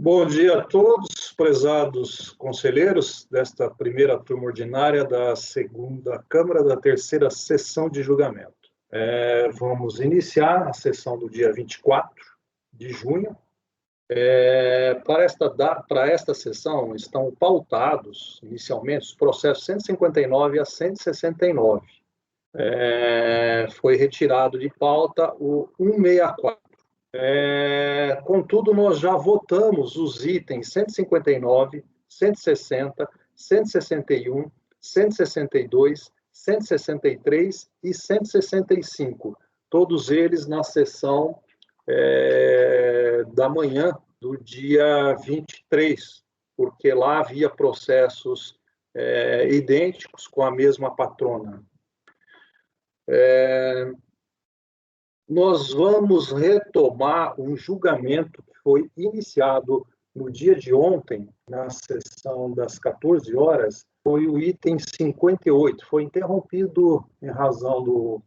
Bom dia a todos, prezados conselheiros desta primeira turma ordinária da segunda Câmara da terceira sessão de julgamento. Vamos iniciar a sessão do dia 24 de junho. Para esta sessão estão pautados, inicialmente, os processos 159 a 169. Foi retirado de pauta o 164. Contudo, nós já votamos os itens 159, 160, 161, 162, 163 e 165, todos eles na sessão da manhã do dia 23, porque lá havia processos idênticos com a mesma patrona. Nós vamos retomar um julgamento que foi iniciado no dia de ontem, na sessão das 14 horas, foi o item 58, foi interrompido em razão do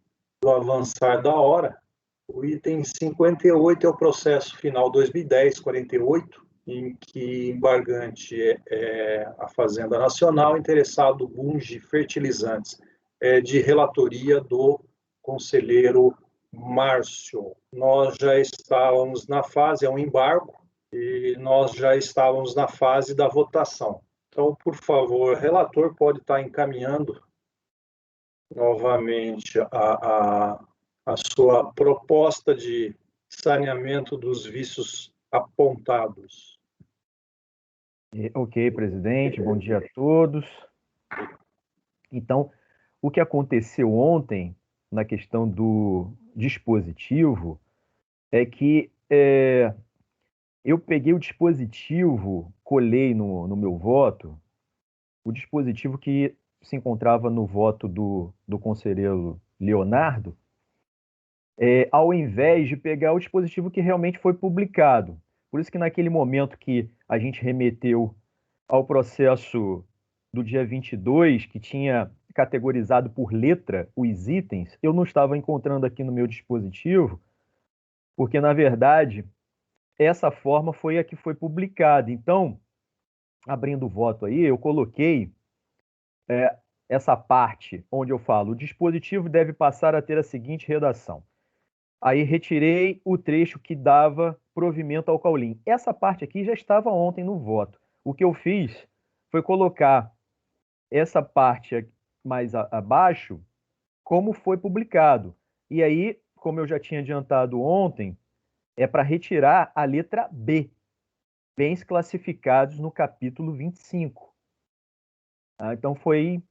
avançar da hora. O item 58 é o processo final 2010-48, em que embargante é a Fazenda Nacional, interessado Bunge Fertilizantes, de relatoria do conselheiro Márcio. Nós já estávamos na fase, é um embargo, e nós já estávamos na fase da votação. Então, por favor, o relator pode estar encaminhando novamente a sua proposta de saneamento dos vícios apontados. Ok, presidente, bom dia a todos. Então, o que aconteceu ontem na questão do dispositivo é que eu peguei o dispositivo, colei no meu voto, o dispositivo que se encontrava no voto do conselheiro Leonardo, ao invés de pegar o dispositivo que realmente foi publicado. Por isso que naquele momento que a gente remeteu ao processo do dia 22, que tinha categorizado por letra os itens, eu não estava encontrando aqui no meu dispositivo, porque, na verdade, essa forma foi a que foi publicada. Então, abrindo o voto aí, eu coloquei essa parte onde eu falo: o dispositivo deve passar a ter a seguinte redação. Aí retirei o trecho que dava provimento ao caulim. Essa parte aqui já estava ontem no voto. O que eu fiz foi colocar essa parte mais abaixo como foi publicado. E aí, como eu já tinha adiantado ontem, é para retirar a letra B, bens classificados no capítulo 25. Então foi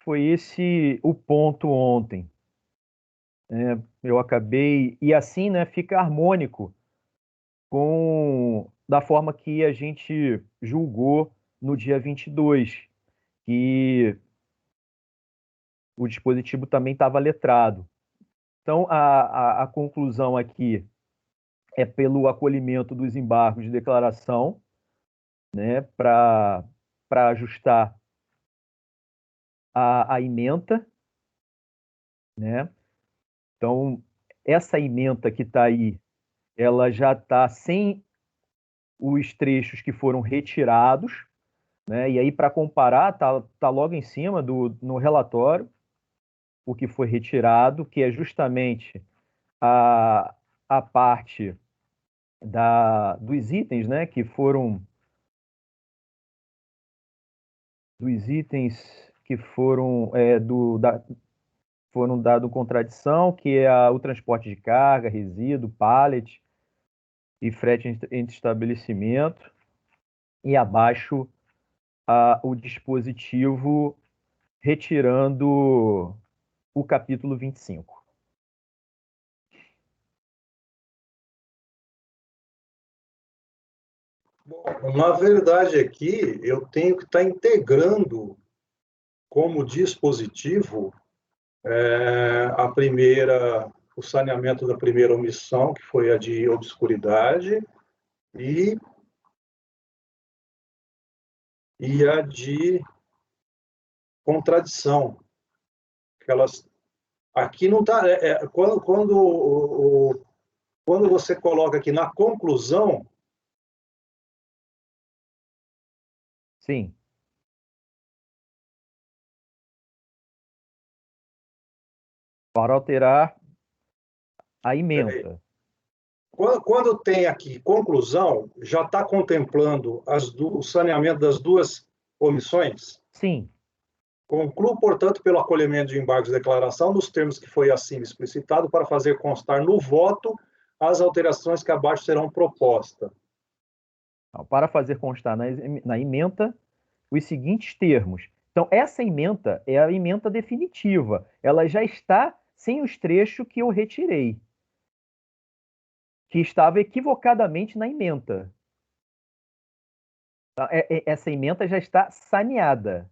esse o ponto ontem. Eu acabei... E assim, né, fica harmônico da forma que a gente julgou no dia 22, que o dispositivo também estava letrado. Então, a conclusão aqui é pelo acolhimento dos embargos de declaração, né, para ajustar a ementa, né? Então, essa ementa que está aí, ela já está sem os trechos que foram retirados, né? E aí, para comparar, tá logo em cima no relatório o que foi retirado, que é justamente a parte dos itens, né, que foram foram dado contradição, que é o transporte de carga, resíduo, pallet e frete entre estabelecimento, e abaixo o dispositivo retirando o capítulo 25. Bom, na verdade aqui eu tenho que estar integrando como dispositivo o saneamento da primeira omissão, que foi a de obscuridade, e a de contradição. Aqui não está... quando você coloca aqui na conclusão, Sim. Para alterar a Peraí. ementa. Quando tem aqui conclusão, já está contemplando o saneamento das duas omissões? Sim. Concluo, portanto, pelo acolhimento de embargos de declaração, nos termos que foi assim explicitado, para fazer constar no voto as alterações que abaixo serão propostas. Para fazer constar na ementa os seguintes termos. Então, essa ementa é a ementa definitiva. Ela já está sem os trechos que eu retirei, que estava equivocadamente na ementa. Essa ementa já está saneada.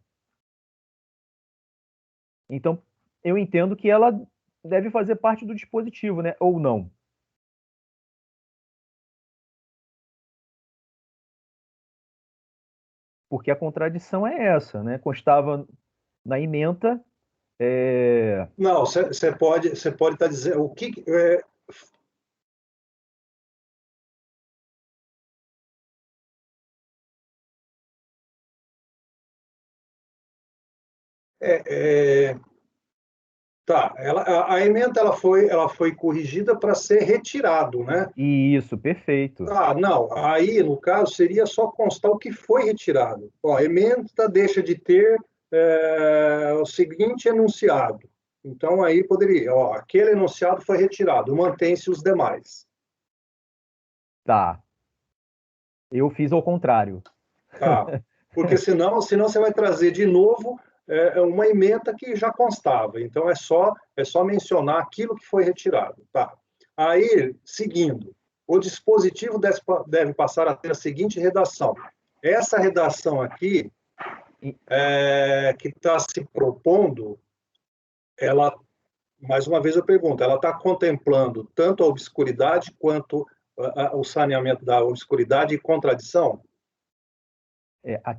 Então, eu entendo que ela deve fazer parte do dispositivo, né? Ou não. Porque a contradição é essa, né? Constava na ementa. Não, você pode estar dizendo o que tá. A emenda ela foi corrigida para ser retirado, né? Isso, perfeito. Ah, não. Aí, no caso, seria só constar o que foi retirado. Ó, a emenda deixa de ter o seguinte enunciado. Então, aí poderia, ó, aquele enunciado foi retirado, mantém-se os demais. Tá. Eu fiz ao contrário. Tá? Porque senão você vai trazer de novo uma emenda que já constava. Então, é só mencionar aquilo que foi retirado. Tá? Aí, seguindo, o dispositivo deve passar a ter a seguinte redação. Essa redação aqui, que está se propondo, ela, mais uma vez eu pergunto, ela está contemplando tanto a obscuridade quanto o saneamento da obscuridade e contradição?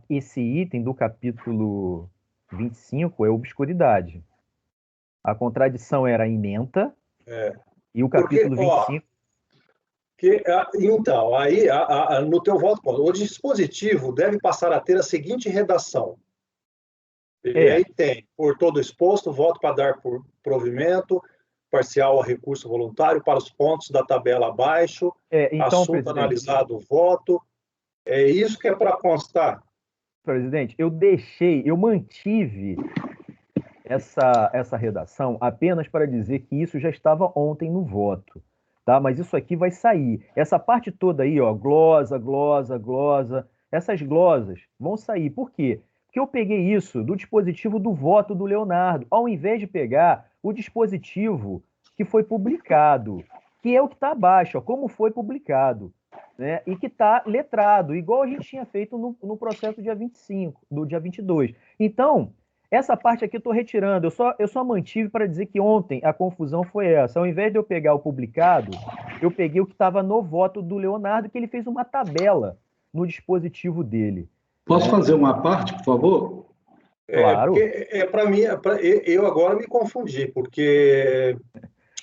Esse item do capítulo 25 é obscuridade. A contradição era a ementa e o Porque, capítulo ó, 25... então, aí, no teu voto, o dispositivo deve passar a ter a seguinte redação. E aí tem, por todo exposto, voto para dar por provimento, parcial a recurso voluntário para os pontos da tabela abaixo, Então, assunto presidente, analisado, voto. É isso que é para constar. eu mantive essa redação apenas para dizer que isso já estava ontem no voto, tá? Mas isso aqui vai sair. Essa parte toda aí, ó, glosa, glosa, glosa, essas glosas vão sair. Por quê? Porque eu peguei isso do dispositivo do voto do Leonardo, ao invés de pegar o dispositivo que foi publicado, que é o que está abaixo, ó, como foi publicado, né? E que está letrado, igual a gente tinha feito no processo dia 25, do dia 22. Então, essa parte aqui eu estou retirando. Eu só mantive para dizer que ontem a confusão foi essa. Ao invés de eu pegar o publicado, eu peguei o que estava no voto do Leonardo, que ele fez uma tabela no dispositivo dele. Posso fazer uma parte, por favor? Claro. Porque para mim, eu agora me confundi, porque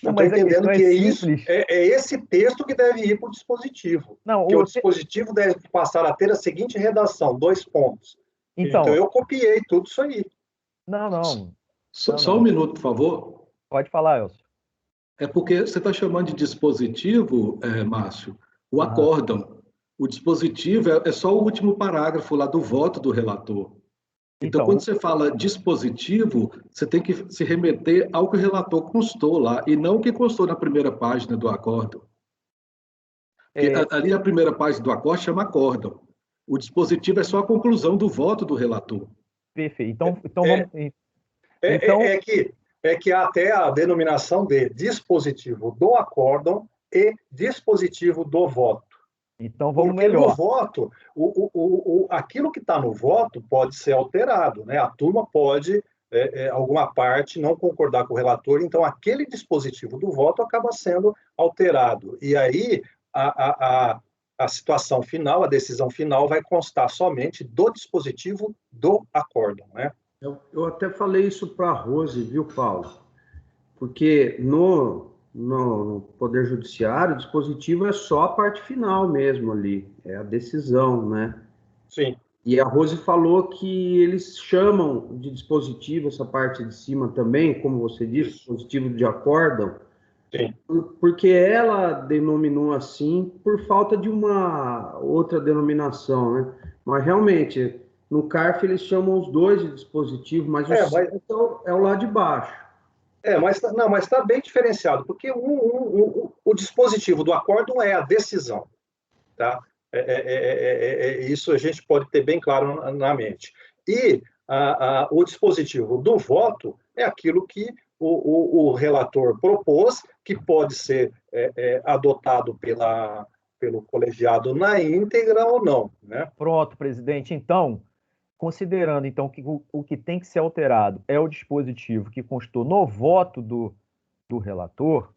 eu Não, estou mas a entendendo questão é que simples. é esse texto que deve ir para o dispositivo. Não, Que o dispositivo deve passar a ter a seguinte redação, 2 pontos. Então, Então, eu copiei tudo isso aí. não. Só um minuto, por favor. Pode falar, Elcio. É porque você está chamando de dispositivo, Márcio, o acórdão. O dispositivo é só o último parágrafo lá do voto do relator. Então, quando você fala dispositivo, você tem que se remeter ao que o relator constou lá, e não o que constou na primeira página do acórdão. Ali a primeira página do acórdão chama acórdão. O dispositivo é só a conclusão do voto do relator. Perfeito. Então vamos. É que há até a denominação de dispositivo do acórdão e dispositivo do voto. Então vamos Porque melhor. no voto, aquilo que está no voto pode ser alterado, né? A turma pode, alguma parte, não concordar com o relator, então aquele dispositivo do voto acaba sendo alterado. E aí a situação final, a decisão final, vai constar somente do dispositivo do acórdão, né? Eu até falei isso para a Rose, viu, Paulo? Porque no Poder Judiciário, o dispositivo é só a parte final mesmo ali, é a decisão, né? Sim. E a Rose falou que eles chamam de dispositivo essa parte de cima também, como você disse, dispositivo de acórdão, Sim. porque ela denominou assim por falta de uma outra denominação, né? Mas realmente, no CARF eles chamam os dois de dispositivo, mas o certo é o lado de baixo. Mas está bem diferenciado, porque o dispositivo do acórdão é a decisão, tá? Isso a gente pode ter bem claro na mente. E o dispositivo do voto é aquilo que o relator propôs, que pode ser adotado pelo colegiado na íntegra ou não, né? Pronto, presidente. Então, considerando então que o que tem que ser alterado é o dispositivo que constou no voto do relator,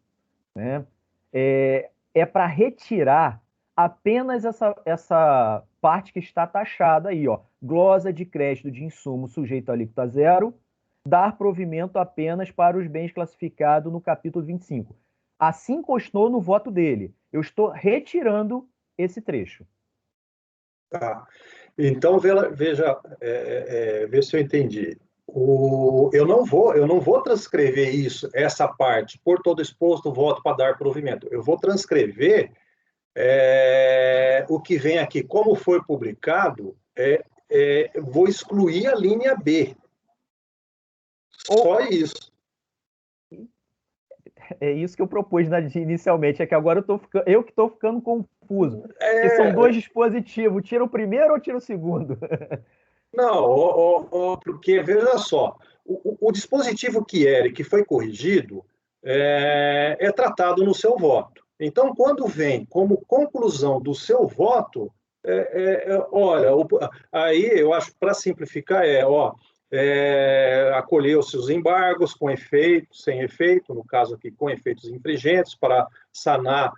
né? É para retirar apenas essa parte que está taxada aí, ó, glosa de crédito de insumo sujeito à alíquota zero, dar provimento apenas para os bens classificados no capítulo 25. Assim constou no voto dele. Eu estou retirando esse trecho. Tá. Então, veja se eu entendi. Eu não vou transcrever essa parte, por todo exposto, voto para dar provimento. Eu vou transcrever o que vem aqui, como foi publicado, vou excluir a linha B. Só isso. É isso que eu propus inicialmente, é que agora eu que estou ficando confuso. Porque são dois dispositivos, tira o primeiro ou tira o segundo? Não, porque, veja só, o dispositivo que foi corrigido é tratado no seu voto. Então, quando vem como conclusão do seu voto, olha, aí eu acho, para simplificar, acolheu-se os embargos com efeito, sem efeito, no caso aqui com efeitos infringentes, para sanar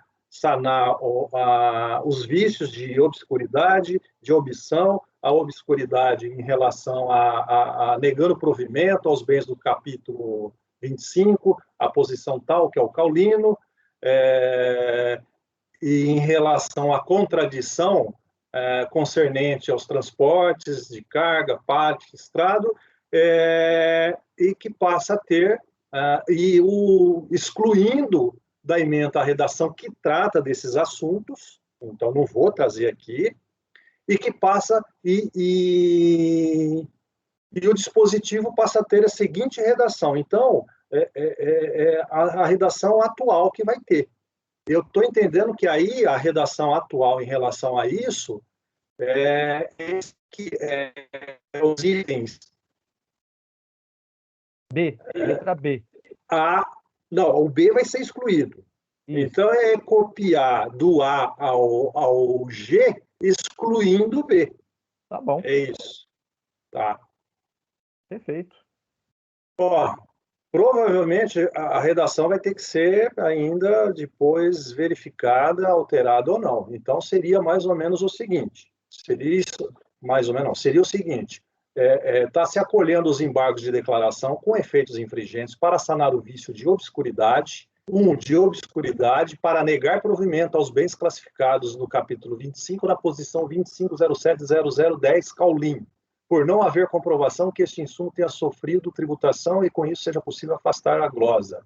os vícios de obscuridade, de omissão, a obscuridade em relação a negando provimento aos bens do capítulo 25, a posição tal, que é o caulino, e em relação à contradição concernente aos transportes de carga, pallet, estrado, e que passa a ter, excluindo da ementa a redação que trata desses assuntos, então não vou trazer aqui, e que passa, e o dispositivo passa a ter a seguinte redação. Então, a redação atual que vai ter. Eu estou entendendo que aí a redação atual em relação a isso os itens B, letra B. Não, o B vai ser excluído. Isso. Então, é copiar do A ao G, excluindo o B. Tá bom. É isso. Tá. Perfeito. Provavelmente a redação vai ter que ser ainda depois verificada, alterada ou não. Então, seria mais ou menos o seguinte. Seria isso, mais ou menos não. Seria o seguinte. Está se acolhendo os embargos de declaração com efeitos infringentes para sanar o vício de obscuridade, de obscuridade para negar provimento aos bens classificados no capítulo 25, na posição 25070010, Caulim, por não haver comprovação que este insumo tenha sofrido tributação e com isso seja possível afastar a glosa.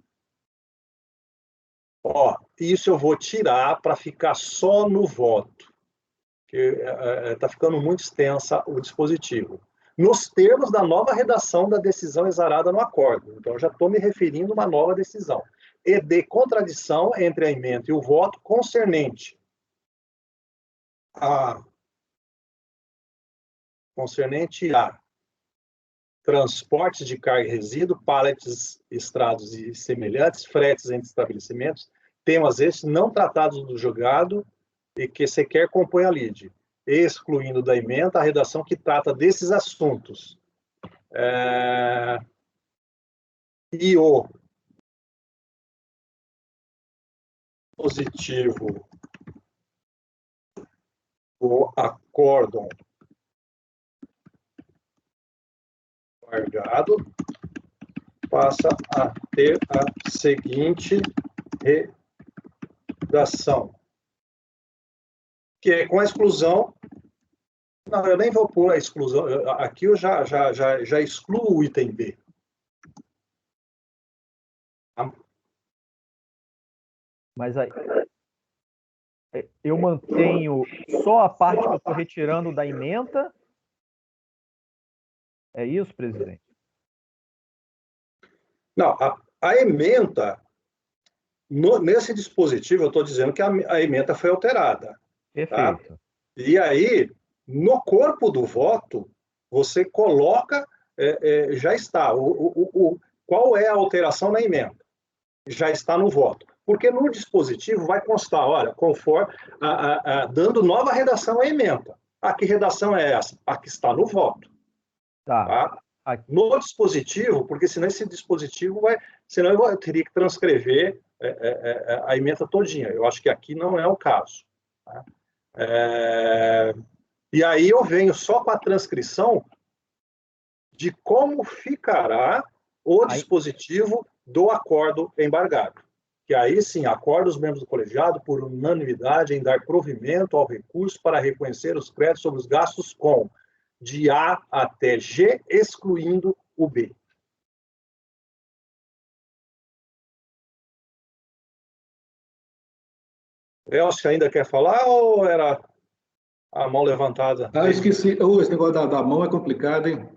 Isso eu vou tirar para ficar só no voto, que está ficando muito extensa o dispositivo. Nos termos da nova redação da decisão exarada no acórdão. Então, eu já estou me referindo a uma nova decisão. E de contradição entre a ementa e o voto concernente a transportes de carga e resíduo, pallets, estrados e semelhantes, fretes entre estabelecimentos, temas estes não tratados do julgado e que sequer compõem a lide, excluindo da ementa a redação que trata desses assuntos. E o positivo, o acórdão embargado passa a ter a seguinte redação, que é com a exclusão Não, eu nem vou pôr a exclusão. Aqui eu já excluo o item B. Mas aí, eu mantenho só a parte que eu estou retirando da ementa? É isso, presidente? Não, a ementa, nesse dispositivo, eu estou dizendo que a ementa foi alterada. Perfeito. Tá? E aí, no corpo do voto, você coloca, já está, qual é a alteração na ementa? Já está no voto. Porque no dispositivo vai constar, olha, conforme, dando nova redação à ementa. Que redação é essa? A que está no voto. Tá? No dispositivo, porque senão esse dispositivo senão eu teria que transcrever a ementa todinha. Eu acho que aqui não é o caso. Tá? E aí eu venho só com a transcrição de como ficará o dispositivo do acordo embargado. Que aí sim, acorda os membros do colegiado por unanimidade em dar provimento ao recurso para reconhecer os créditos sobre os gastos com de A até G, excluindo o B. Elcio ainda quer falar ou era a mão levantada? Esqueci. Esse negócio da mão é complicado, hein?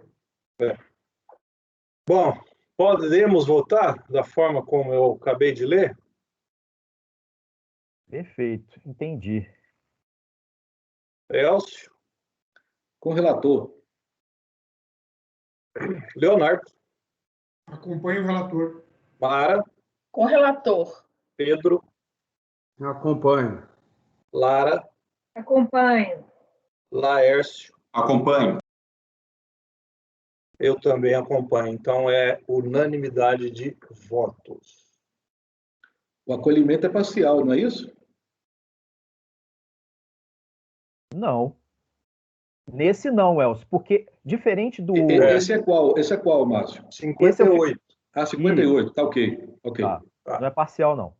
Bom, podemos votar da forma como eu acabei de ler? Perfeito, entendi. Elcio? Com o relator. Leonardo? Acompanho o relator. Mara? Com o relator. Pedro? Eu acompanho. Lara? Acompanho. Laércio? Acompanho. Eu também acompanho. Então, é unanimidade de votos. O acolhimento é parcial, não é isso? Não. Nesse não, Elcio, porque diferente do... Esse é qual? Esse é qual, Márcio? 58. 58. Tá ok. Tá. Não é parcial, não.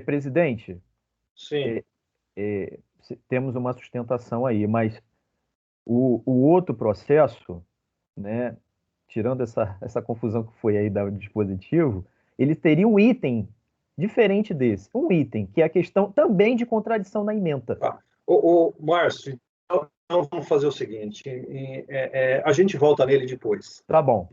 Presidente? Sim. Temos uma sustentação aí, mas o outro processo, né, tirando essa confusão que foi aí do dispositivo, ele teria um item diferente desse. Um item, que é a questão também de contradição na ementa. Márcio, então vamos fazer o seguinte, a gente volta nele depois. Tá bom.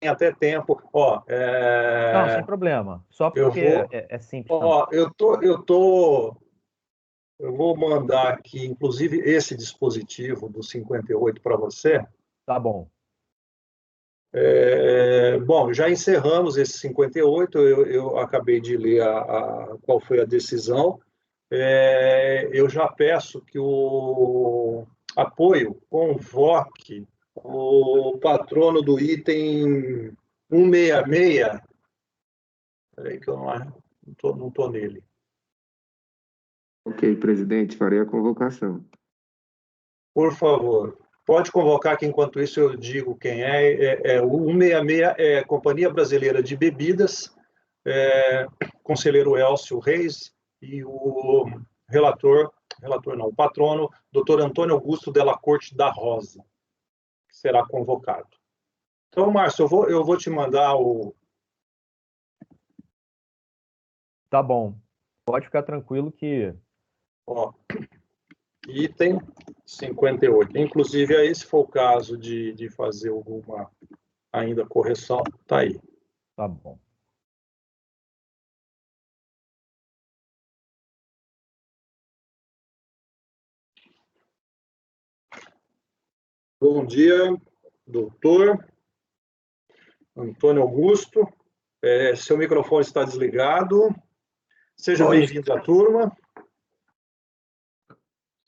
Tem até tempo. Não, sem problema. Só porque é simples. Eu vou mandar aqui, inclusive, esse dispositivo do 58 para você. Tá bom. Bom, já encerramos esse 58, eu acabei de ler qual foi a decisão. Eu já peço que o apoio convoque o patrono do item 166. Peraí que eu não estou nele. Ok, presidente, farei a convocação. Por favor. Pode convocar, que enquanto isso eu digo quem é. O 166 é Companhia Brasileira de Bebidas, conselheiro Elcio Reis, e o o patrono, doutor Antônio Augusto Della Corte da Rosa, que será convocado. Então, Márcio, eu vou te mandar o... Tá bom. Pode ficar tranquilo que... Item 58. Inclusive, aí, se for o caso de fazer alguma ainda correção, tá aí. Tá bom. Bom dia, doutor Antônio Augusto. Seu microfone está desligado. Seja bem-vindo à turma.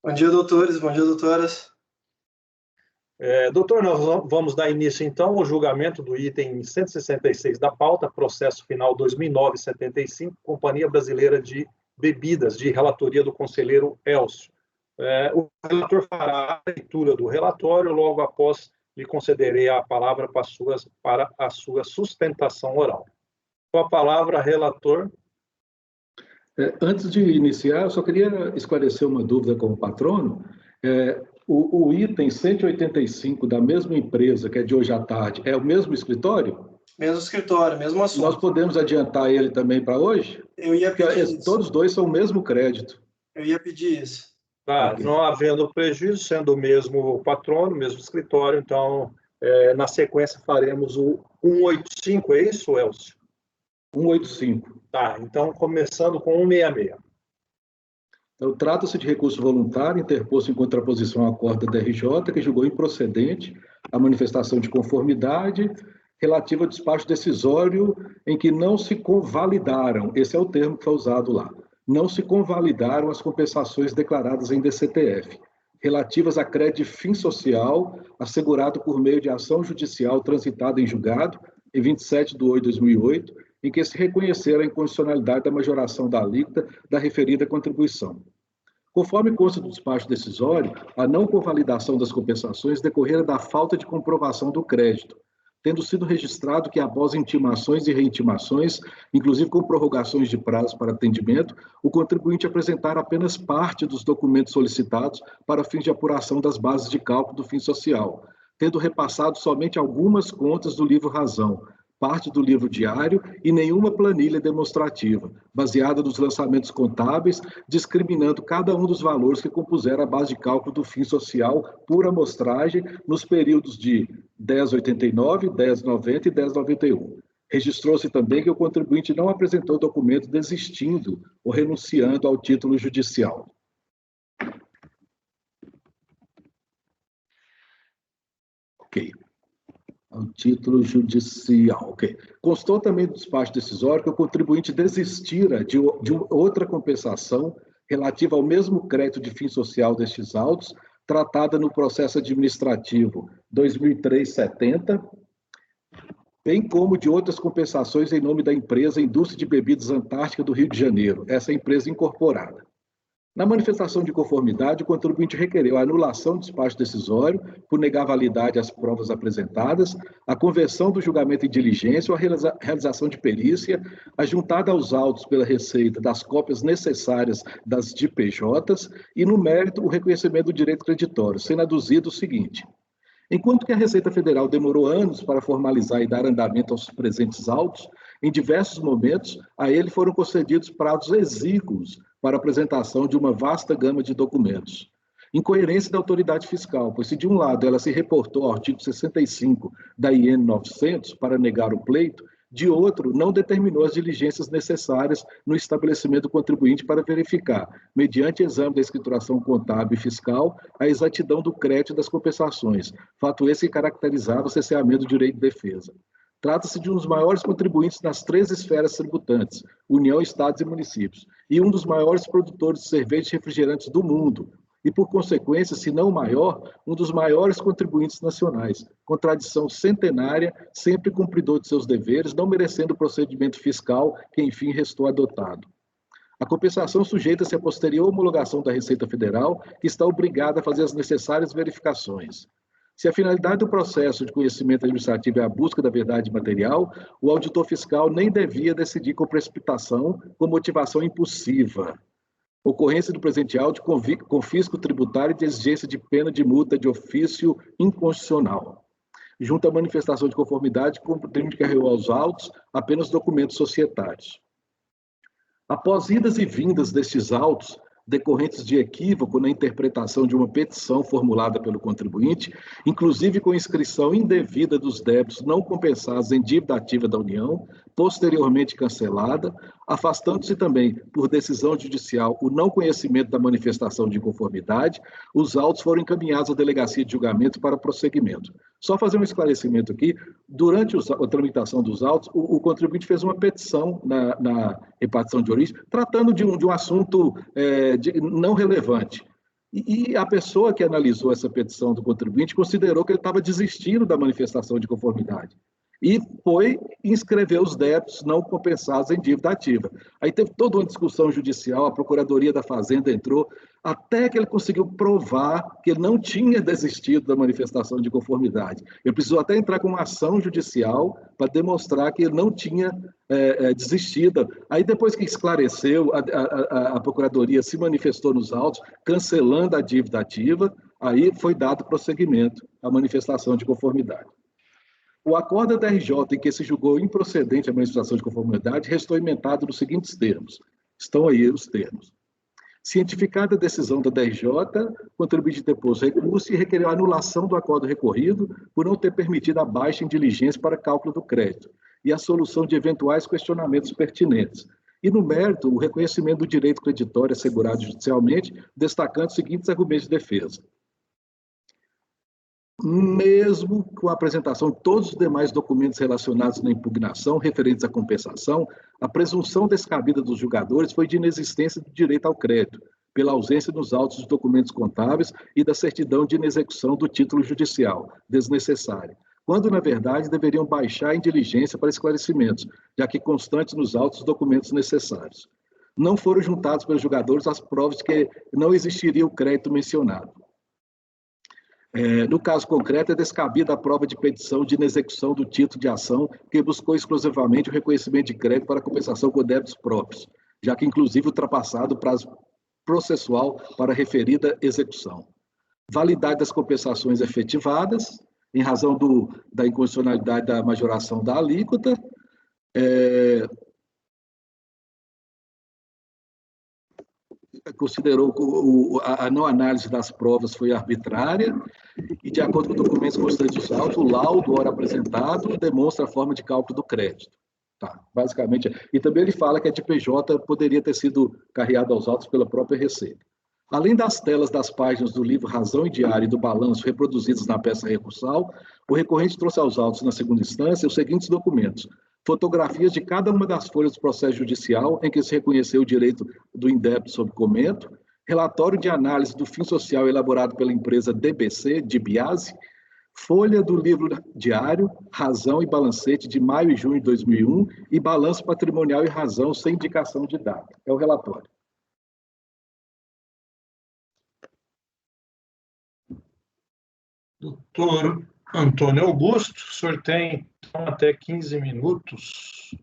Bom dia, doutores. Bom dia, doutoras. Doutor, nós vamos dar início, então, ao julgamento do item 166 da pauta, processo final 2009-75, Companhia Brasileira de Bebidas, de relatoria do conselheiro Elcio. O relator fará a leitura do relatório, logo após lhe concederei a palavra para a sua sustentação oral. Com a palavra, relator. Antes de iniciar, eu só queria esclarecer uma dúvida com o patrono. O item 185 da mesma empresa, que é de hoje à tarde, é o mesmo escritório? Mesmo escritório, mesmo assunto. Nós podemos adiantar ele também para hoje? Eu ia pedir isso. Todos dois são o mesmo crédito. Eu ia pedir isso. Okay. Não havendo prejuízo, sendo o mesmo patrono, o mesmo escritório, então, na sequência, faremos o 185, é isso, Elcio? 185. Tá, então, começando com 166. Então, trata-se de recurso voluntário interposto em contraposição à acordo da DRJ, que julgou improcedente a manifestação de conformidade relativa ao despacho decisório em que não se convalidaram, esse é o termo que foi usado lá, não se convalidaram as compensações declaradas em DCTF, relativas a crédito de fim social assegurado por meio de ação judicial transitada em julgado em 27/8/2008, em que se reconheceram a incondicionalidade da majoração da alíquota da referida contribuição. Conforme consta do despacho decisório, a não convalidação das compensações decorrera da falta de comprovação do crédito, tendo sido registrado que, após intimações e reintimações, inclusive com prorrogações de prazo para atendimento, o contribuinte apresentara apenas parte dos documentos solicitados para fins de apuração das bases de cálculo do fim social, tendo repassado somente algumas contas do livro Razão, parte do livro diário e nenhuma planilha demonstrativa, baseada nos lançamentos contábeis, discriminando cada um dos valores que compuseram a base de cálculo do fim social por amostragem nos períodos de 10,89, 10,90 e 10,91. Registrou-se também que o contribuinte não apresentou documento desistindo ou renunciando ao título judicial. Ok. Ao título judicial, ok. Constou também do despacho decisório que o contribuinte desistira de outra compensação relativa ao mesmo crédito de fim social destes autos, tratada no processo administrativo 2003-70, bem como de outras compensações em nome da empresa Indústria de Bebidas Antártica do Rio de Janeiro, essa empresa incorporada. Na manifestação de conformidade, o contribuinte requereu a anulação do despacho decisório por negar validade às provas apresentadas, a conversão do julgamento em diligência ou a realização de perícia, a juntada aos autos pela Receita das cópias necessárias das DPJs e, no mérito, o reconhecimento do direito creditório, sendo aduzido o seguinte: enquanto que a Receita Federal demorou anos para formalizar e dar andamento aos presentes autos, em diversos momentos, a ele foram concedidos prazos exíguos para apresentação de uma vasta gama de documentos. Incoerência da autoridade fiscal, pois se de um lado ela se reportou ao artigo 65 da IN 900 para negar o pleito, de outro não determinou as diligências necessárias no estabelecimento do contribuinte para verificar, mediante exame da escrituração contábil e fiscal, a exatidão do crédito das compensações, fato esse que caracterizava o cerceamento do direito de defesa. Trata-se de um dos maiores contribuintes nas 3 esferas tributantes, União, Estados e municípios, e um dos maiores produtores de cervejas e refrigerantes do mundo, e, por consequência, se não o maior, um dos maiores contribuintes nacionais, com tradição centenária, sempre cumpridor de seus deveres, não merecendo o procedimento fiscal que, enfim, restou adotado. A compensação sujeita-se à posterior homologação da Receita Federal, que está obrigada a fazer as necessárias verificações. Se a finalidade do processo de conhecimento administrativo é a busca da verdade material, o auditor fiscal nem devia decidir com precipitação, com motivação impulsiva. Ocorrência do presente auto, confisco tributário e de exigência de pena de multa de ofício inconstitucional. Junto à manifestação de conformidade, o contribuinte carregou aos autos apenas documentos societários. Após idas e vindas destes autos, decorrentes de equívoco na interpretação de uma petição formulada pelo contribuinte, inclusive com inscrição indevida dos débitos não compensados em dívida ativa da União, posteriormente cancelada, afastando-se também, por decisão judicial, o não conhecimento da manifestação de inconformidade, os autos foram encaminhados à delegacia de julgamento para prosseguimento. Só fazer um esclarecimento aqui, durante a tramitação dos autos, o contribuinte fez uma petição na repartição de origem, tratando de um assunto não relevante. E a pessoa que analisou essa petição do contribuinte considerou que ele estava desistindo da manifestação de conformidade. E foi inscrever os débitos não compensados em dívida ativa. Aí teve toda uma discussão judicial, a Procuradoria da Fazenda entrou, até que ele conseguiu provar que ele não tinha desistido da manifestação de conformidade. Ele precisou até entrar com uma ação judicial para demonstrar que ele não tinha desistido. Aí, depois que esclareceu, a Procuradoria se manifestou nos autos, cancelando a dívida ativa, aí foi dado prosseguimento à manifestação de conformidade. O acordo da RJ, em que se julgou improcedente a manifestação de conformidade, restou emendado nos seguintes termos. Estão aí os termos. Cientificada a decisão da DRJ, contribuinte depôs recurso e requereu a anulação do acordo recorrido por não ter permitido a baixa em diligência para cálculo do crédito e a solução de eventuais questionamentos pertinentes. E, no mérito, o reconhecimento do direito creditório assegurado judicialmente, destacando os seguintes argumentos de defesa. Mesmo com a apresentação de todos os demais documentos relacionados na impugnação referentes à compensação, a presunção descabida dos julgadores foi de inexistência do direito ao crédito, pela ausência nos autos dos documentos contábeis e da certidão de inexecução do título judicial, desnecessária, quando, na verdade, deveriam baixar em diligência para esclarecimentos, já que constantes nos autos os documentos necessários. Não foram juntados pelos julgadores as provas de que não existiria o crédito mencionado. No caso concreto, é descabida a prova de petição de inexecução do título de ação que buscou exclusivamente o reconhecimento de crédito para compensação com débitos próprios, já que, inclusive, ultrapassado o prazo processual para a referida execução. Validade das compensações efetivadas, em razão da inconstitucionalidade da majoração da alíquota, considerou que a não análise das provas foi arbitrária e, de acordo com documentos constantes dos autos, o laudo, ora apresentado, demonstra a forma de cálculo do crédito. Tá, basicamente. E também ele fala que a DPJ poderia ter sido carreada aos autos pela própria Receita. Além das telas das páginas do livro Razão e Diário e do balanço reproduzidas na peça recursal, o recorrente trouxe aos autos, na segunda instância, os seguintes documentos: fotografias de cada uma das folhas do processo judicial em que se reconheceu o direito do indébito sob comento, relatório de análise do fim social elaborado pela empresa DBC, de Biase, folha do livro diário, Razão e Balancete, de maio e junho de 2001, e balanço patrimonial e razão sem indicação de data. É o relatório. Doutor Antônio Augusto, o senhor tem então até 15 minutos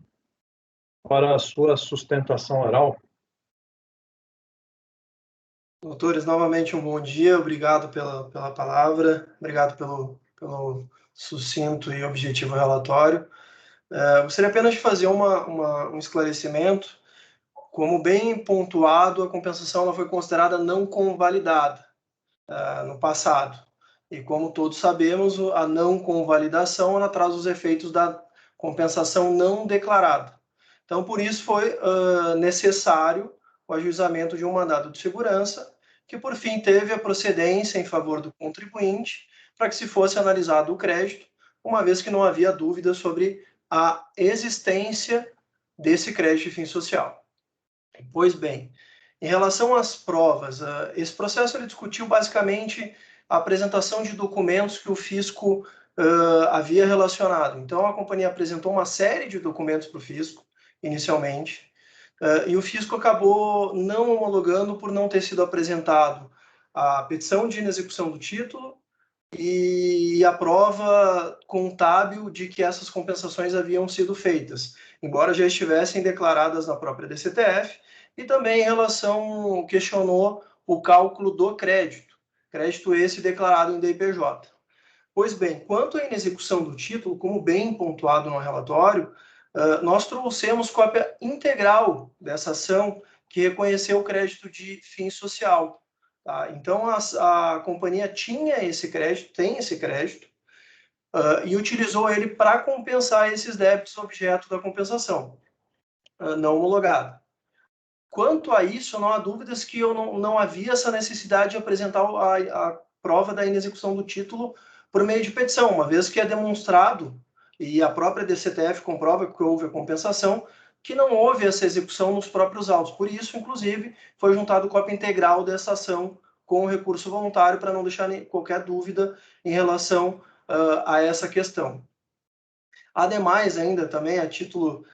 para a sua sustentação oral. Doutores, novamente um bom dia, obrigado pela palavra, obrigado pelo sucinto e objetivo relatório. Gostaria apenas de fazer um esclarecimento. Como bem pontuado, a compensação ela foi considerada não convalidada no passado. E como todos sabemos, a não convalidação ela traz os efeitos da compensação não declarada. Então, por isso foi necessário o ajuizamento de um mandado de segurança, que por fim teve a procedência em favor do contribuinte, para que se fosse analisado o crédito, uma vez que não havia dúvida sobre a existência desse crédito de fim social. Pois bem, em relação às provas, esse processo ele discutiu basicamente a apresentação de documentos que o fisco havia relacionado. Então, a companhia apresentou uma série de documentos para o fisco, inicialmente, e o fisco acabou não homologando por não ter sido apresentado a petição de inexecução do título e a prova contábil de que essas compensações haviam sido feitas, embora já estivessem declaradas na própria DCTF, e também em relação, questionou o cálculo do crédito esse declarado em DIPJ. Pois bem, quanto à inexecução do título, como bem pontuado no relatório, nós trouxemos cópia integral dessa ação que reconheceu o crédito de fim social. Tá? Então, a companhia tinha esse crédito, tem esse crédito, e utilizou ele para compensar esses débitos objeto da compensação não homologada. Quanto a isso, não há dúvidas que não havia essa necessidade de apresentar a prova da inexecução do título por meio de petição, uma vez que é demonstrado, e a própria DCTF comprova que houve a compensação, que não houve essa execução nos próprios autos. Por isso, inclusive, foi juntado cópia integral dessa ação com o recurso voluntário, para não deixar qualquer dúvida em relação a essa questão. Ademais, ainda também, a título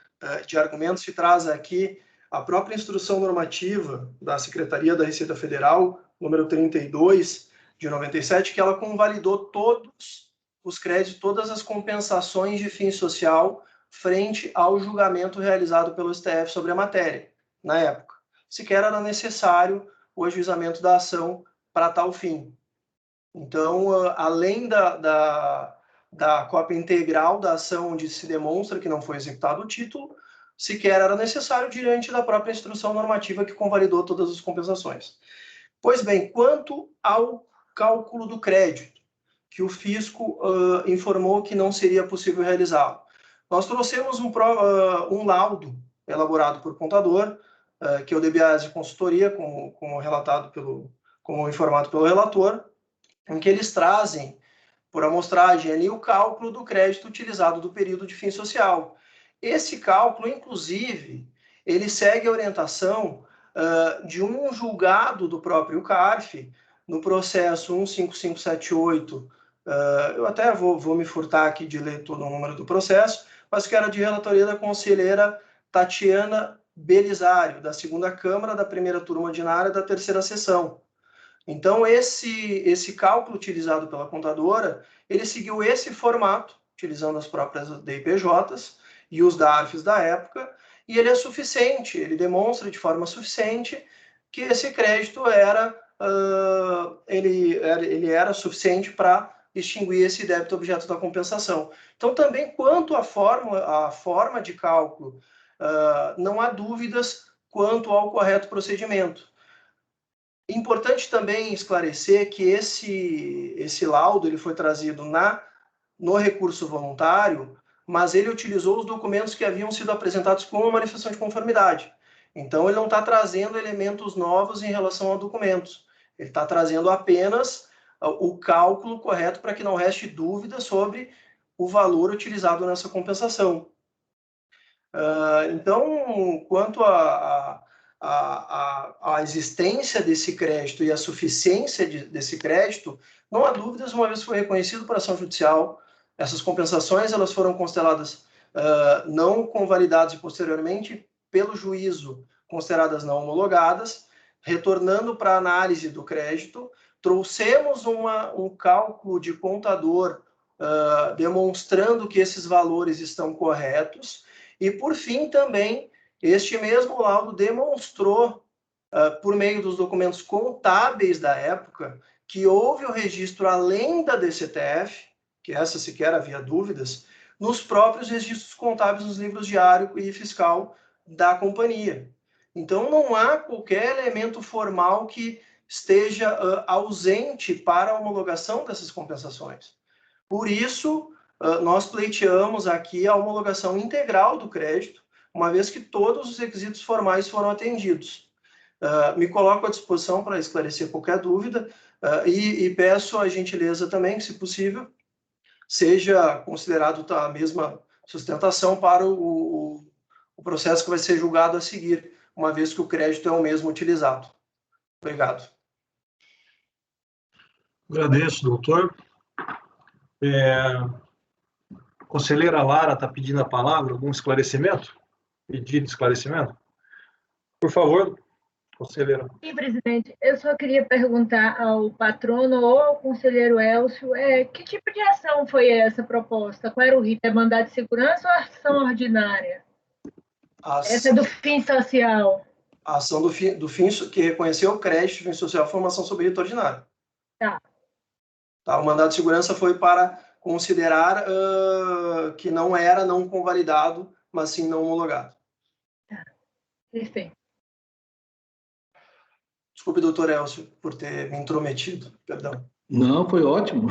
de argumento, se traz aqui a própria instrução normativa da Secretaria da Receita Federal, número 32, de 97, que ela convalidou todos os créditos, todas as compensações de fim social frente ao julgamento realizado pelo STF sobre a matéria, na época. Sequer era necessário o ajuizamento da ação para tal fim. Então, além da cópia integral da ação onde se demonstra que não foi executado o título, sequer era necessário diante da própria instrução normativa que convalidou todas as compensações. Pois bem, quanto ao cálculo do crédito, que o fisco informou que não seria possível realizá-lo, nós trouxemos um laudo elaborado por contador, que é o DBAS de consultoria, como informado pelo relator, em que eles trazem por amostragem ali o cálculo do crédito utilizado do período de fim social. Esse cálculo, inclusive, ele segue a orientação de um julgado do próprio CARF, no processo 15578, eu até vou me furtar aqui de ler todo o número do processo, mas que era de relatoria da conselheira Tatiana Belisário, da 2ª Câmara, da 1ª Turma Ordinária da 3ª Sessão. Então, esse cálculo utilizado pela contadora, ele seguiu esse formato, utilizando as próprias DIPJs e os DARFs da época, e ele é suficiente, ele demonstra de forma suficiente que esse crédito era suficiente para extinguir esse débito objeto da compensação. Então, também quanto à forma de cálculo, não há dúvidas quanto ao correto procedimento. Importante também esclarecer que esse laudo ele foi trazido no recurso voluntário, mas ele utilizou os documentos que haviam sido apresentados com a manifestação de conformidade. Então, ele não está trazendo elementos novos em relação a documentos. Ele está trazendo apenas o cálculo correto para que não reste dúvida sobre o valor utilizado nessa compensação. Então, quanto à existência desse crédito e a suficiência desse crédito, não há dúvidas, uma vez que foi reconhecido por ação judicial, essas compensações elas foram consideradas não convalidadas e posteriormente, pelo juízo, consideradas não homologadas, retornando para a análise do crédito, trouxemos um cálculo de contador demonstrando que esses valores estão corretos, e, por fim, também, este mesmo laudo demonstrou, por meio dos documentos contábeis da época, que houve o registro além da DCTF, que essa sequer havia dúvidas, nos próprios registros contábeis nos livros diário e fiscal da companhia. Então, não há qualquer elemento formal que esteja ausente para a homologação dessas compensações. Por isso, nós pleiteamos aqui a homologação integral do crédito, uma vez que todos os requisitos formais foram atendidos. Me coloco à disposição para esclarecer qualquer dúvida e peço a gentileza também, que, se possível, seja considerado a mesma sustentação para o processo que vai ser julgado a seguir, uma vez que o crédito é o mesmo utilizado. Obrigado. Agradeço, doutor. A conselheira Lara está pedindo a palavra, algum esclarecimento? Pedido de esclarecimento? Por favor, conselheira. Sim, presidente. Eu só queria perguntar ao patrono ou ao conselheiro Elcio, que tipo de ação foi essa proposta? Qual era o rito? É mandado de segurança ou ação ordinária? Essa é do fim social. A ação do fim que reconheceu o crédito do fim social foi uma ação sob rito ordinário. Tá. O mandado de segurança foi para considerar que não era não convalidado, mas sim não homologado. Tá. Perfeito. Desculpe, doutor Elcio, por ter me intrometido. Perdão. Não, foi ótimo.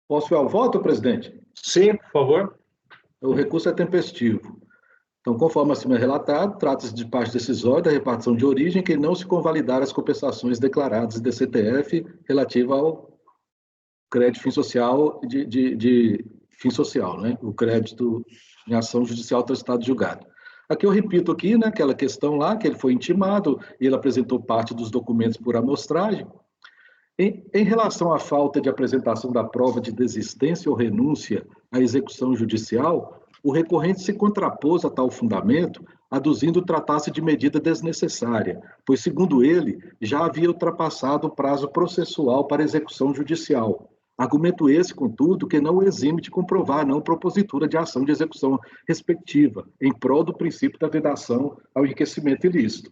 Posso ir ao voto, presidente? Sim, por favor. O recurso é tempestivo. Então, conforme acima relatado, trata-se de parte decisória da repartição de origem que não se convalidar as compensações declaradas de CTF relativa ao crédito fim social de fim social, né? O crédito em ação judicial transitado julgado. Aqui eu repito aqui, né, aquela questão lá, que ele foi intimado, e ele apresentou parte dos documentos por amostragem. Em relação à falta de apresentação da prova de desistência ou renúncia à execução judicial, o recorrente se contrapôs a tal fundamento, aduzindo tratar-se de medida desnecessária, pois, segundo ele, já havia ultrapassado o prazo processual para execução judicial. Argumento esse, contudo, que não o exime de comprovar a não propositura de ação de execução respectiva, em prol do princípio da vedação ao enriquecimento ilícito.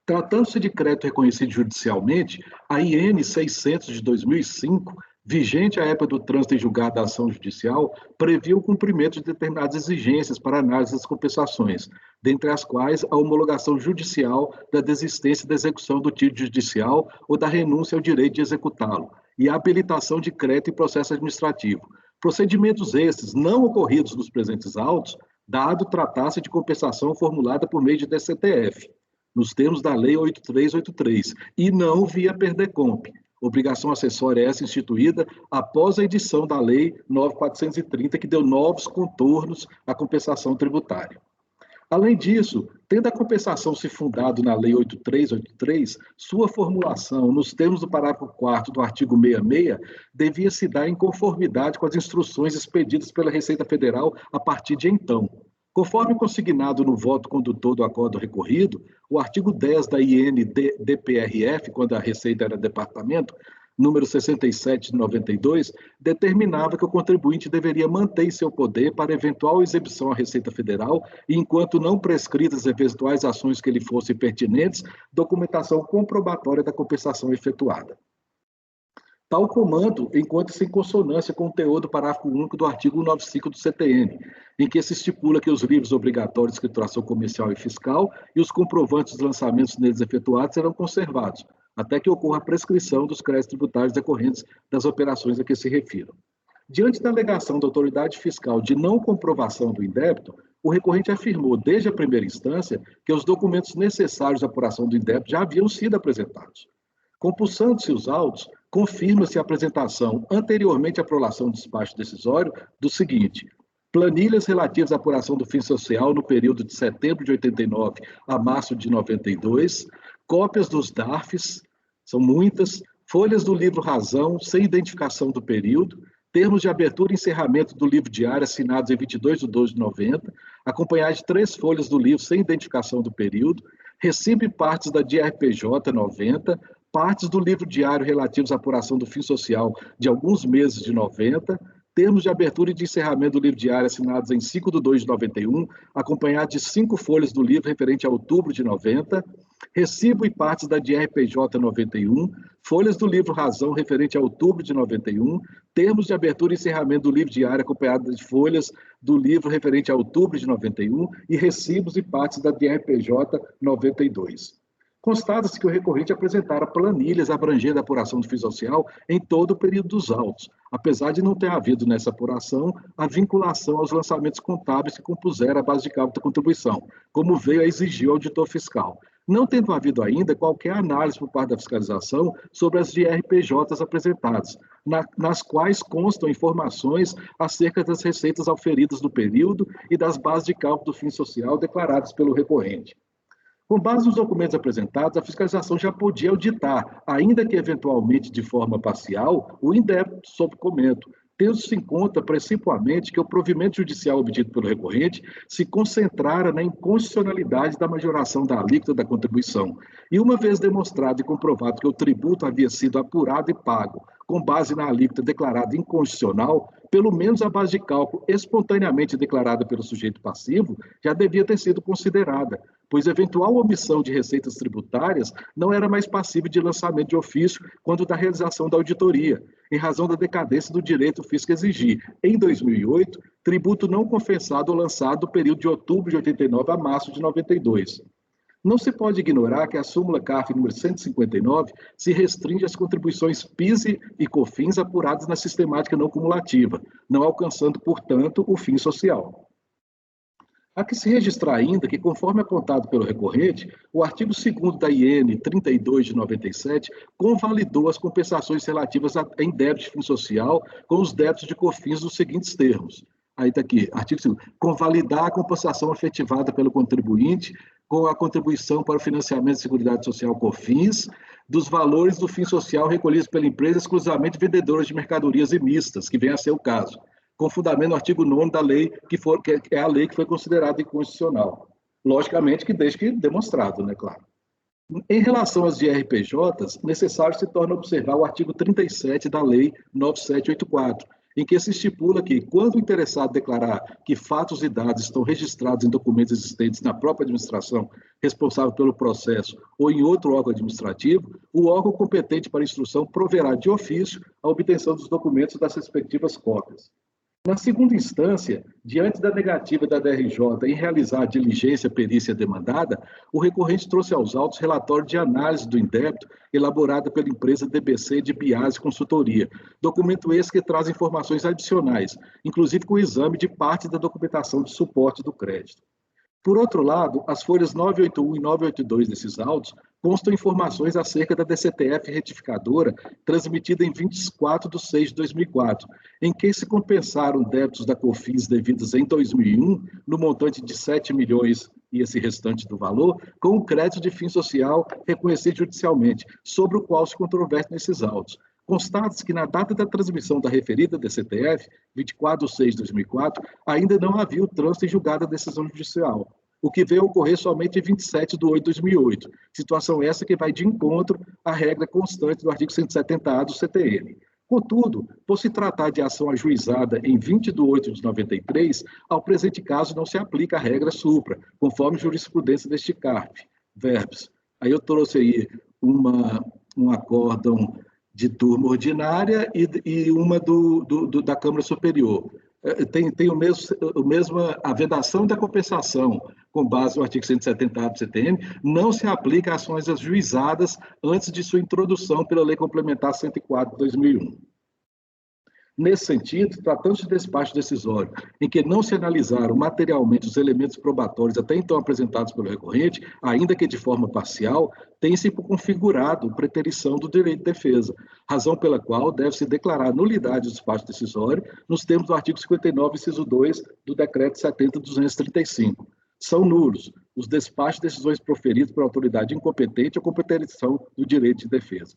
Tratando-se de crédito reconhecido judicialmente, a IN 600 de 2005, vigente à época do trânsito em julgado da ação judicial, previa o cumprimento de determinadas exigências para análise das compensações, dentre as quais a homologação judicial da desistência da execução do título judicial ou da renúncia ao direito de executá-lo, e a habilitação de crédito em processo administrativo. Procedimentos esses não ocorridos nos presentes autos, dado tratar-se de compensação formulada por meio de DCTF, nos termos da Lei 8383, e não via Perdecomp. Obrigação acessória essa instituída após a edição da Lei 9430, que deu novos contornos à compensação tributária. Além disso, tendo a compensação se fundado na Lei 8383, sua formulação, nos termos do parágrafo 4º do artigo 66, devia se dar em conformidade com as instruções expedidas pela Receita Federal a partir de então. Conforme consignado no voto condutor do acordo recorrido, o artigo 10 da IN-DPRF, quando a Receita era departamento, número 67 de 92, determinava que o contribuinte deveria manter em seu poder para eventual exibição à Receita Federal e, enquanto não prescritas eventuais ações que lhe fossem pertinentes, documentação comprobatória da compensação efetuada. Tal comando encontra-se em consonância com o teor do parágrafo único do artigo 195 do CTN, em que se estipula que os livros obrigatórios de escrituração comercial e fiscal e os comprovantes dos lançamentos neles efetuados serão conservados, até que ocorra a prescrição dos créditos tributários decorrentes das operações a que se refiram. Diante da alegação da autoridade fiscal de não comprovação do indébito, o recorrente afirmou, desde a primeira instância, que os documentos necessários à apuração do indébito já haviam sido apresentados. Compulsando-se os autos, confirma-se a apresentação, anteriormente à prolação do despacho decisório, do seguinte: planilhas relativas à apuração do fim social no período de setembro de 89 a março de 92, cópias dos DARFs, são muitas, folhas do livro Razão, sem identificação do período, termos de abertura e encerramento do livro diário assinados em 22/12/90, acompanhados de 3 folhas do livro sem identificação do período, recibo e partes da DRPJ 90, partes do livro diário relativos à apuração do fim social de alguns meses de 90, termos de abertura e de encerramento do livro diário assinados em 5/2/91, acompanhados de 5 folhas do livro referente a outubro de 90, recibo e partes da DRPJ 91, folhas do livro Razão referente a outubro de 91, termos de abertura e encerramento do livro diário acompanhados de folhas do livro referente a outubro de 91 e recibos e partes da DRPJ 92. Constata-se que o recorrente apresentara planilhas abrangendo a apuração do fim social em todo o período dos autos, apesar de não ter havido nessa apuração a vinculação aos lançamentos contábeis que compuseram a base de cálculo da contribuição, como veio a exigir o auditor fiscal, não tendo havido ainda qualquer análise por parte da fiscalização sobre as DRPJs apresentadas, nas quais constam informações acerca das receitas auferidas no período e das bases de cálculo do fim social declaradas pelo recorrente. Com base nos documentos apresentados, a fiscalização já podia auditar, ainda que eventualmente de forma parcial, o indébito sob comento, tendo-se em conta principalmente que o provimento judicial obtido pelo recorrente se concentrara na inconstitucionalidade da majoração da alíquota da contribuição. E uma vez demonstrado e comprovado que o tributo havia sido apurado e pago com base na alíquota declarada inconstitucional, pelo menos a base de cálculo espontaneamente declarada pelo sujeito passivo já devia ter sido considerada, pois eventual omissão de receitas tributárias não era mais passível de lançamento de ofício quando da realização da auditoria, em razão da decadência do direito fisco exigir, em 2008, tributo não confessado ou lançado no período de outubro de 89 a março de 92. Não se pode ignorar que a súmula CARF número 159 se restringe às contribuições PIS e COFINS apuradas na sistemática não cumulativa, não alcançando, portanto, o fim social. Há que se registrar ainda que, conforme apontado pelo recorrente, o artigo 2º da IN 32 de 97 convalidou as compensações relativas em débito de fim social com os débitos de COFINS nos seguintes termos. Aí está aqui, artigo 2º, convalidar a compensação efetivada pelo contribuinte com a contribuição para o financiamento de Seguridade Social COFINS, dos valores do fim social recolhidos pela empresa exclusivamente vendedoras de mercadorias e mistas, que vem a ser o caso, com fundamento no artigo 9º da lei, que é a lei que foi considerada inconstitucional. Logicamente que desde que demonstrado, né, claro. Em relação às IRPJs, necessário se torna observar o artigo 37 da Lei 9784, em que se estipula que, quando o interessado declarar que fatos e dados estão registrados em documentos existentes na própria administração responsável pelo processo ou em outro órgão administrativo, o órgão competente para instrução proverá de ofício a obtenção dos documentos das respectivas cópias. Na segunda instância, diante da negativa da DRJ em realizar a diligência perícia demandada, o recorrente trouxe aos autos relatório de análise do indébito elaborada pela empresa DBC de Biase Consultoria, documento esse que traz informações adicionais, inclusive com o exame de parte da documentação de suporte do crédito. Por outro lado, as folhas 981 e 982 desses autos constam informações acerca da DCTF retificadora transmitida em 24/6/2004, em que se compensaram débitos da COFINS devidos em 2001, no montante de 7 milhões e esse restante do valor, com o crédito de fim social reconhecido judicialmente, sobre o qual se controverse nesses autos. Constata-se que na data da transmissão da referida DCTF, 24/6/2004, ainda não havia o trânsito em julgada decisão judicial, o que veio a ocorrer somente em 27/8/2008, situação essa que vai de encontro à regra constante do artigo 170-A do CTN. Contudo, por se tratar de ação ajuizada em 20/8/93, ao presente caso não se aplica a regra supra, conforme jurisprudência deste CARF. Verbs. Aí eu trouxe aí um acórdão de turma ordinária e uma da Câmara Superior. Tem a vedação da compensação, com base no artigo 170 do CTN, não se aplica a ações ajuizadas antes de sua introdução pela Lei Complementar 104 de 2001. Nesse sentido, tratando-se de despacho decisório, em que não se analisaram materialmente os elementos probatórios até então apresentados pelo recorrente, ainda que de forma parcial, tem-se configurado preterição do direito de defesa, razão pela qual deve-se declarar nulidade do despacho decisório nos termos do artigo 59, inciso 2 do Decreto 70.235. São nulos os despachos de decisões proferidas por autoridade incompetente ou com preterição do direito de defesa.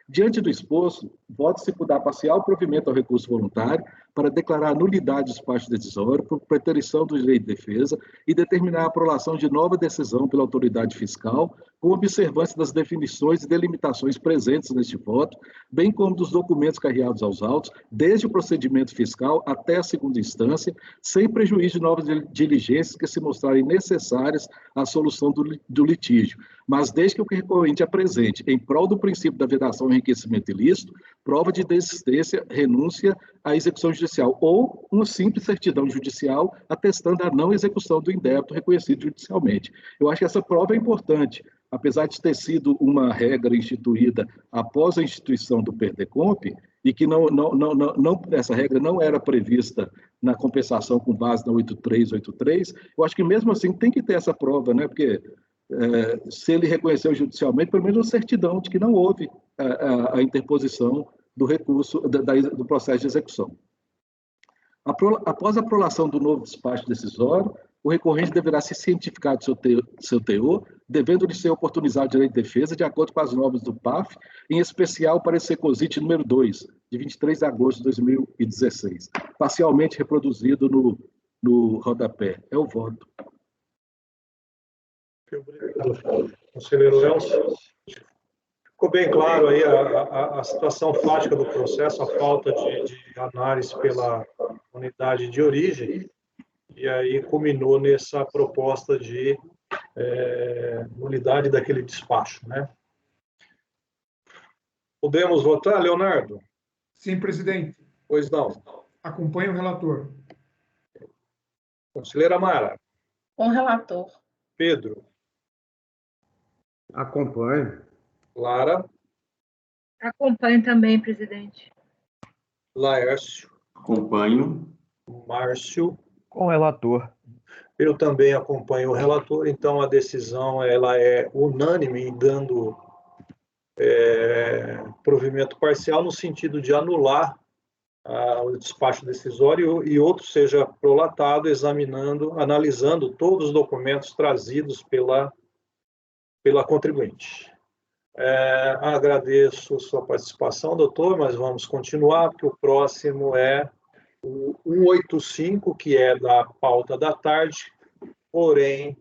Diante do exposto, vota-se por dar parcial provimento ao recurso voluntário para declarar a nulidade do despacho decisório por preterição do direito de defesa e determinar a prolação de nova decisão pela autoridade fiscal, com observância das definições e delimitações presentes neste voto, bem como dos documentos carreados aos autos, desde o procedimento fiscal até a segunda instância, sem prejuízo de novas diligências que se mostrarem necessárias à solução do litígio, mas desde que o recorrente apresente, em prol do princípio da vedação e enriquecimento ilícito, prova de desistência, renúncia à execução judicial ou uma simples certidão judicial atestando a não execução do indébito reconhecido judicialmente. Eu acho que essa prova é importante, apesar de ter sido uma regra instituída após a instituição do PERDECOMP, e que essa regra não era prevista na compensação com base na 8383, eu acho que mesmo assim tem que ter essa prova, né? Porque se ele reconheceu judicialmente, pelo menos uma certidão de que não houve a interposição do recurso, do processo de execução. Após a prolação do novo despacho decisório, o recorrente deverá se cientificar do seu teor, devendo-lhe ser oportunizado o direito de defesa de acordo com as normas do PAF, em especial o parecer COSIT número 2, de 23 de agosto de 2016, parcialmente reproduzido no rodapé. É o voto. Obrigado, conselheiro Elcio. Ficou bem claro aí a situação fática do processo, a falta de análise pela unidade de origem, e aí culminou nessa proposta de nulidade daquele despacho, né? Podemos votar, Leonardo? Sim, presidente. Pois não. Acompanhe o relator. Conselheira Mara? Com o relator. Pedro? Acompanho. Lara? Acompanho também, presidente. Laércio? Acompanho. Márcio? Com o relator. Eu também acompanho o relator, então a decisão ela é unânime, dando provimento parcial no sentido de anular o despacho decisório e outro seja prolatado, analisando todos os documentos trazidos pela contribuinte. Agradeço sua participação, doutor, mas vamos continuar, porque o próximo é o 185, que é da pauta da tarde, porém,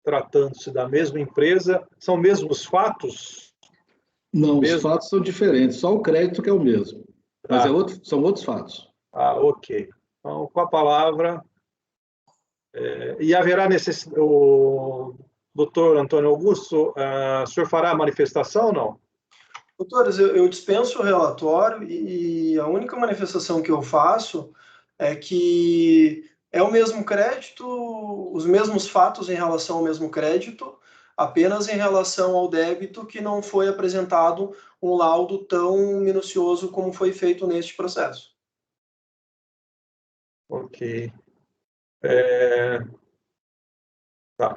tratando-se da mesma empresa, são mesmos fatos? Não, os fatos são diferentes, só o crédito que é o mesmo. Mas são outros fatos. Ok. Então, com a palavra, e haverá necessidade, o doutor Antônio Augusto, o senhor fará a manifestação ou não? Doutores, eu dispenso o relatório e a única manifestação que eu faço é que é o mesmo crédito, os mesmos fatos em relação ao mesmo crédito, apenas em relação ao débito que não foi apresentado um laudo tão minucioso como foi feito neste processo. Ok. Tá.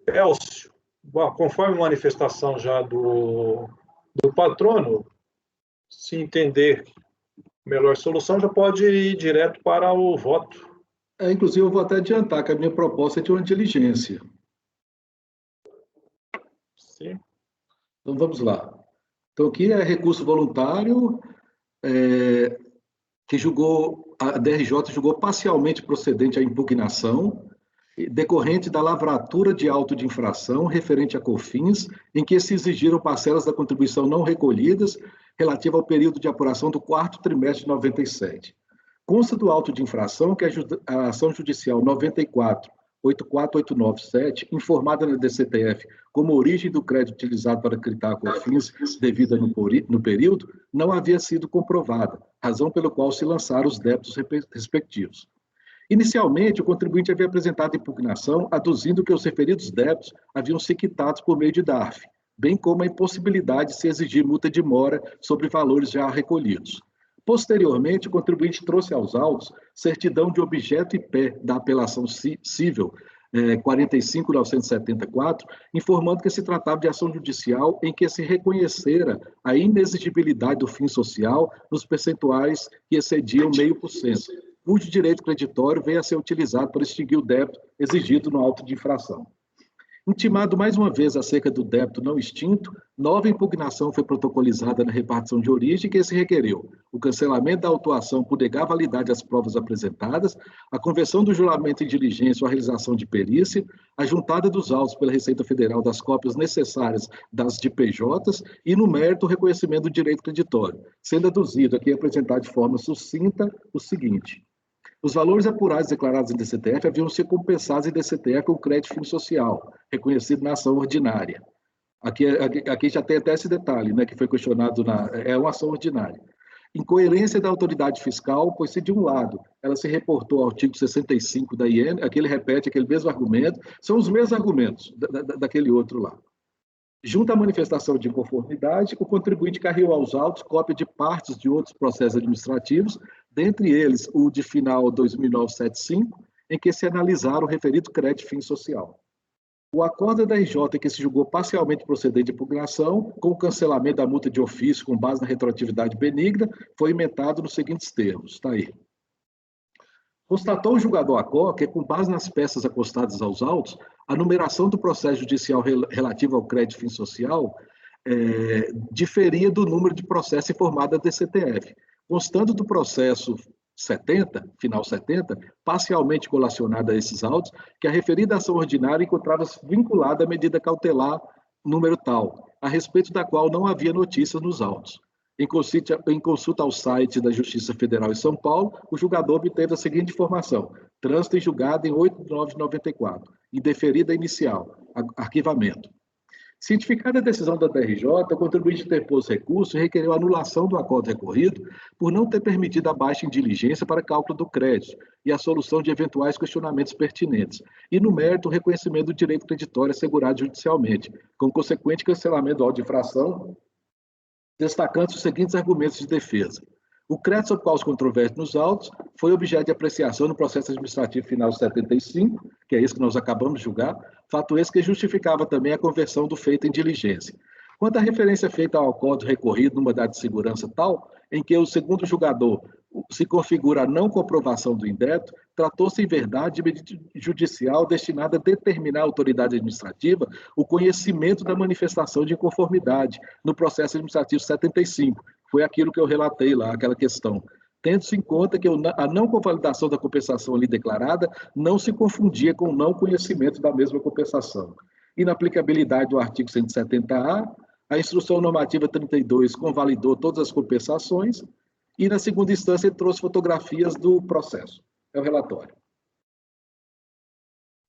Elcio, conforme manifestação já do patrono, se entender melhor solução, já pode ir direto para o voto. Inclusive, eu vou até adiantar que a minha proposta é de uma diligência. Sim. Então, vamos lá. Então, aqui é recurso voluntário, que a DRJ julgou parcialmente procedente a impugnação, decorrente da lavratura de auto de infração referente a COFINS, em que se exigiram parcelas da contribuição não recolhidas relativa ao período de apuração do 4º trimestre de 97. Consta do auto de infração que a ação judicial 94.84897, informada na DCTF como origem do crédito utilizado para quitar a COFINS devida no período, não havia sido comprovada, razão pela qual se lançaram os débitos respectivos. Inicialmente, o contribuinte havia apresentado impugnação, aduzindo que os referidos débitos haviam sido quitados por meio de DARF, bem como a impossibilidade de se exigir multa de mora sobre valores já recolhidos. Posteriormente, o contribuinte trouxe aos autos certidão de objeto e pé da apelação civil 45.974, informando que se tratava de ação judicial em que se reconhecera a inexigibilidade do fim social nos percentuais que excediam 0,5%, cujo direito creditório venha a ser utilizado para extinguir o débito exigido no auto de infração. Intimado mais uma vez acerca do débito não extinto, nova impugnação foi protocolizada na repartição de origem que se requereu o cancelamento da autuação por negar validade às provas apresentadas, a conversão do juramento em diligência ou a realização de perícia, a juntada dos autos pela Receita Federal das cópias necessárias das de PJs e, no mérito, o reconhecimento do direito creditório, sendo aduzido aqui apresentado de forma sucinta o seguinte: os valores apurados declarados em DCTF haviam sido compensados em DCTF com crédito fim social, reconhecido na ação ordinária. Aqui já tem até esse detalhe, né, que foi questionado, é uma ação ordinária. Incoerência da autoridade fiscal, pois se de um lado ela se reportou ao artigo 65 da IN, aqui ele repete aquele mesmo argumento, são os mesmos argumentos daquele outro lá. Junto à manifestação de inconformidade, o contribuinte carregou aos autos cópia de partes de outros processos administrativos, dentre eles o de final 2975, em que se analisaram o referido crédito fim social. O acordo da RJ, que se julgou parcialmente procedente de impugnação, com o cancelamento da multa de ofício com base na retroatividade benigna, foi emendado nos seguintes termos. Está aí. Constatou o julgador ACO que, com base nas peças acostadas aos autos, a numeração do processo judicial relativo ao crédito fim social diferia do número de processos informado da DCTF, constando do processo 70, final 70, parcialmente colacionada a esses autos, que a referida ação ordinária encontrava-se vinculada à medida cautelar número tal, a respeito da qual não havia notícias nos autos. Em consulta ao site da Justiça Federal em São Paulo, o julgador obteve a seguinte informação: trânsito em julgado em 8/9/94, indeferida inicial, arquivamento. Cientificada a decisão da DRJ, o contribuinte interpôs recurso e requereu a anulação do acordo recorrido por não ter permitido a baixa em diligência para cálculo do crédito e a solução de eventuais questionamentos pertinentes, e no mérito o reconhecimento do direito creditório assegurado judicialmente, com consequente cancelamento do auto de infração, destacando os seguintes argumentos de defesa. O crédito sobre qual se controverte nos autos foi objeto de apreciação no processo administrativo final 75, que é isso que nós acabamos de julgar, fato esse que justificava também a conversão do feito em diligência. Quanto à referência feita ao acordo recorrido numa data de segurança tal, em que o segundo julgador se configura a não comprovação do indébito, tratou-se em verdade de medida judicial destinada a determinar à autoridade administrativa o conhecimento da manifestação de inconformidade no processo administrativo 75. Foi aquilo que eu relatei lá, aquela questão tendo-se em conta que a não convalidação da compensação ali declarada não se confundia com o não conhecimento da mesma compensação. Inaplicabilidade do artigo 170-A, a Instrução Normativa 32 convalidou todas as compensações e, na segunda instância, trouxe fotografias do processo. É o relatório.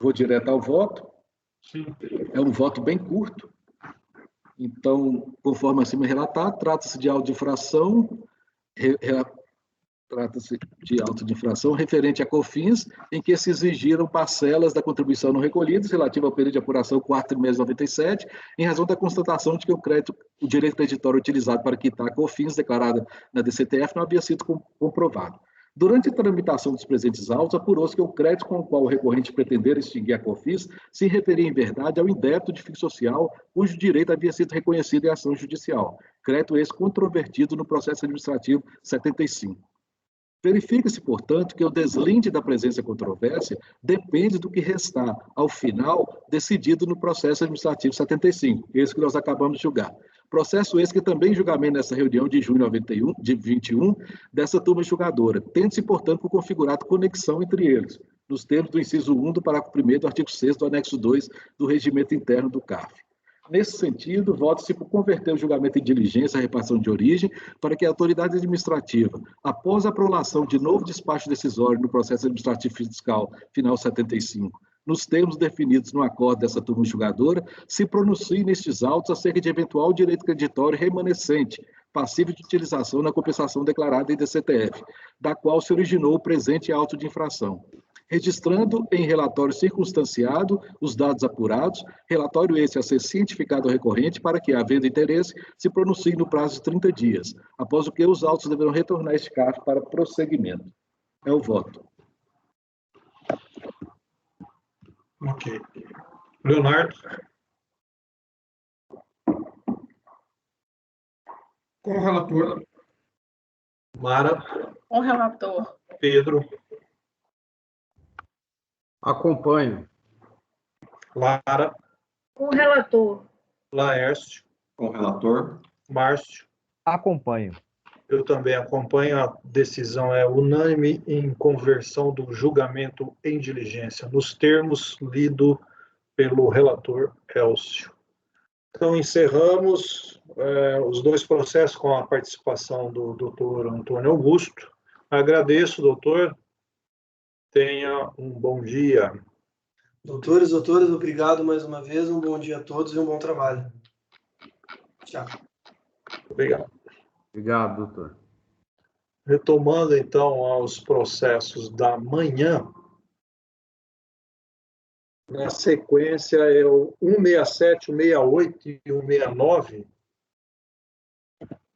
Vou direto ao voto. Sim. É um voto bem curto. Então, conforme acima relatado, trata-se de auto de infração, referente a COFINS, em que se exigiram parcelas da contribuição não recolhidas relativa ao período de apuração 4º trimestre de 97, em razão da constatação de que o direito creditório utilizado para quitar a COFINS declarada na DCTF não havia sido comprovado. Durante a tramitação dos presentes autos, apurou-se que o crédito com o qual o recorrente pretender extinguir a COFINS se referia, em verdade, ao indébito de fim social, cujo direito havia sido reconhecido em ação judicial. Crédito esse controvertido no processo administrativo 75. Verifica-se, portanto, que o deslinde da presença controvérsia depende do que restar, ao final, decidido no processo administrativo 75, esse que nós acabamos de julgar. Processo esse que também julgamento nessa reunião de junho de 21 dessa turma julgadora, tendo-se, portanto, por configurado conexão entre eles, nos termos do inciso 1 do parágrafo 1º do artigo 6º do anexo 2 do regimento interno do CARF. Nesse sentido, vota-se por converter o julgamento em diligência à repartição de origem para que a autoridade administrativa, após a prolação de novo despacho decisório no processo administrativo fiscal final 75, nos termos definidos no acordo dessa turma julgadora, se pronuncie nestes autos acerca de eventual direito creditório remanescente, passível de utilização na compensação declarada em DCTF, da qual se originou o presente auto de infração, registrando em relatório circunstanciado os dados apurados, relatório esse a ser cientificado ao recorrente para que, havendo interesse, se pronuncie no prazo de 30 dias, após o que os autos deverão retornar a este CARF para prosseguimento. É o voto. Ok. Leonardo. Com o relator. Mara. Com o relator. Pedro. Acompanho. Lara. Com o relator. Laércio. Com o relator. Márcio. Acompanho. Eu também acompanho. A decisão é unânime em conversão do julgamento em diligência, nos termos lido pelo relator Elcio. Então, encerramos os dois processos com a participação do doutor Antônio Augusto. Agradeço, doutor. Tenha um bom dia. Doutores, doutoras, obrigado mais uma vez. Um bom dia a todos e um bom trabalho. Tchau. Obrigado. Obrigado, doutor. Retomando, então, aos processos da manhã, na sequência é o 167, 168 e 169,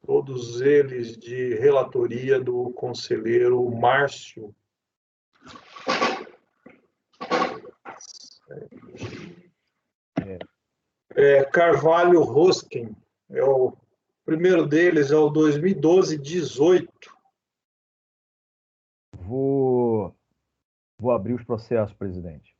todos eles de relatoria do conselheiro Márcio. Carvalho Roskin, o primeiro deles é o 2012-18. Vou abrir os processos, presidente.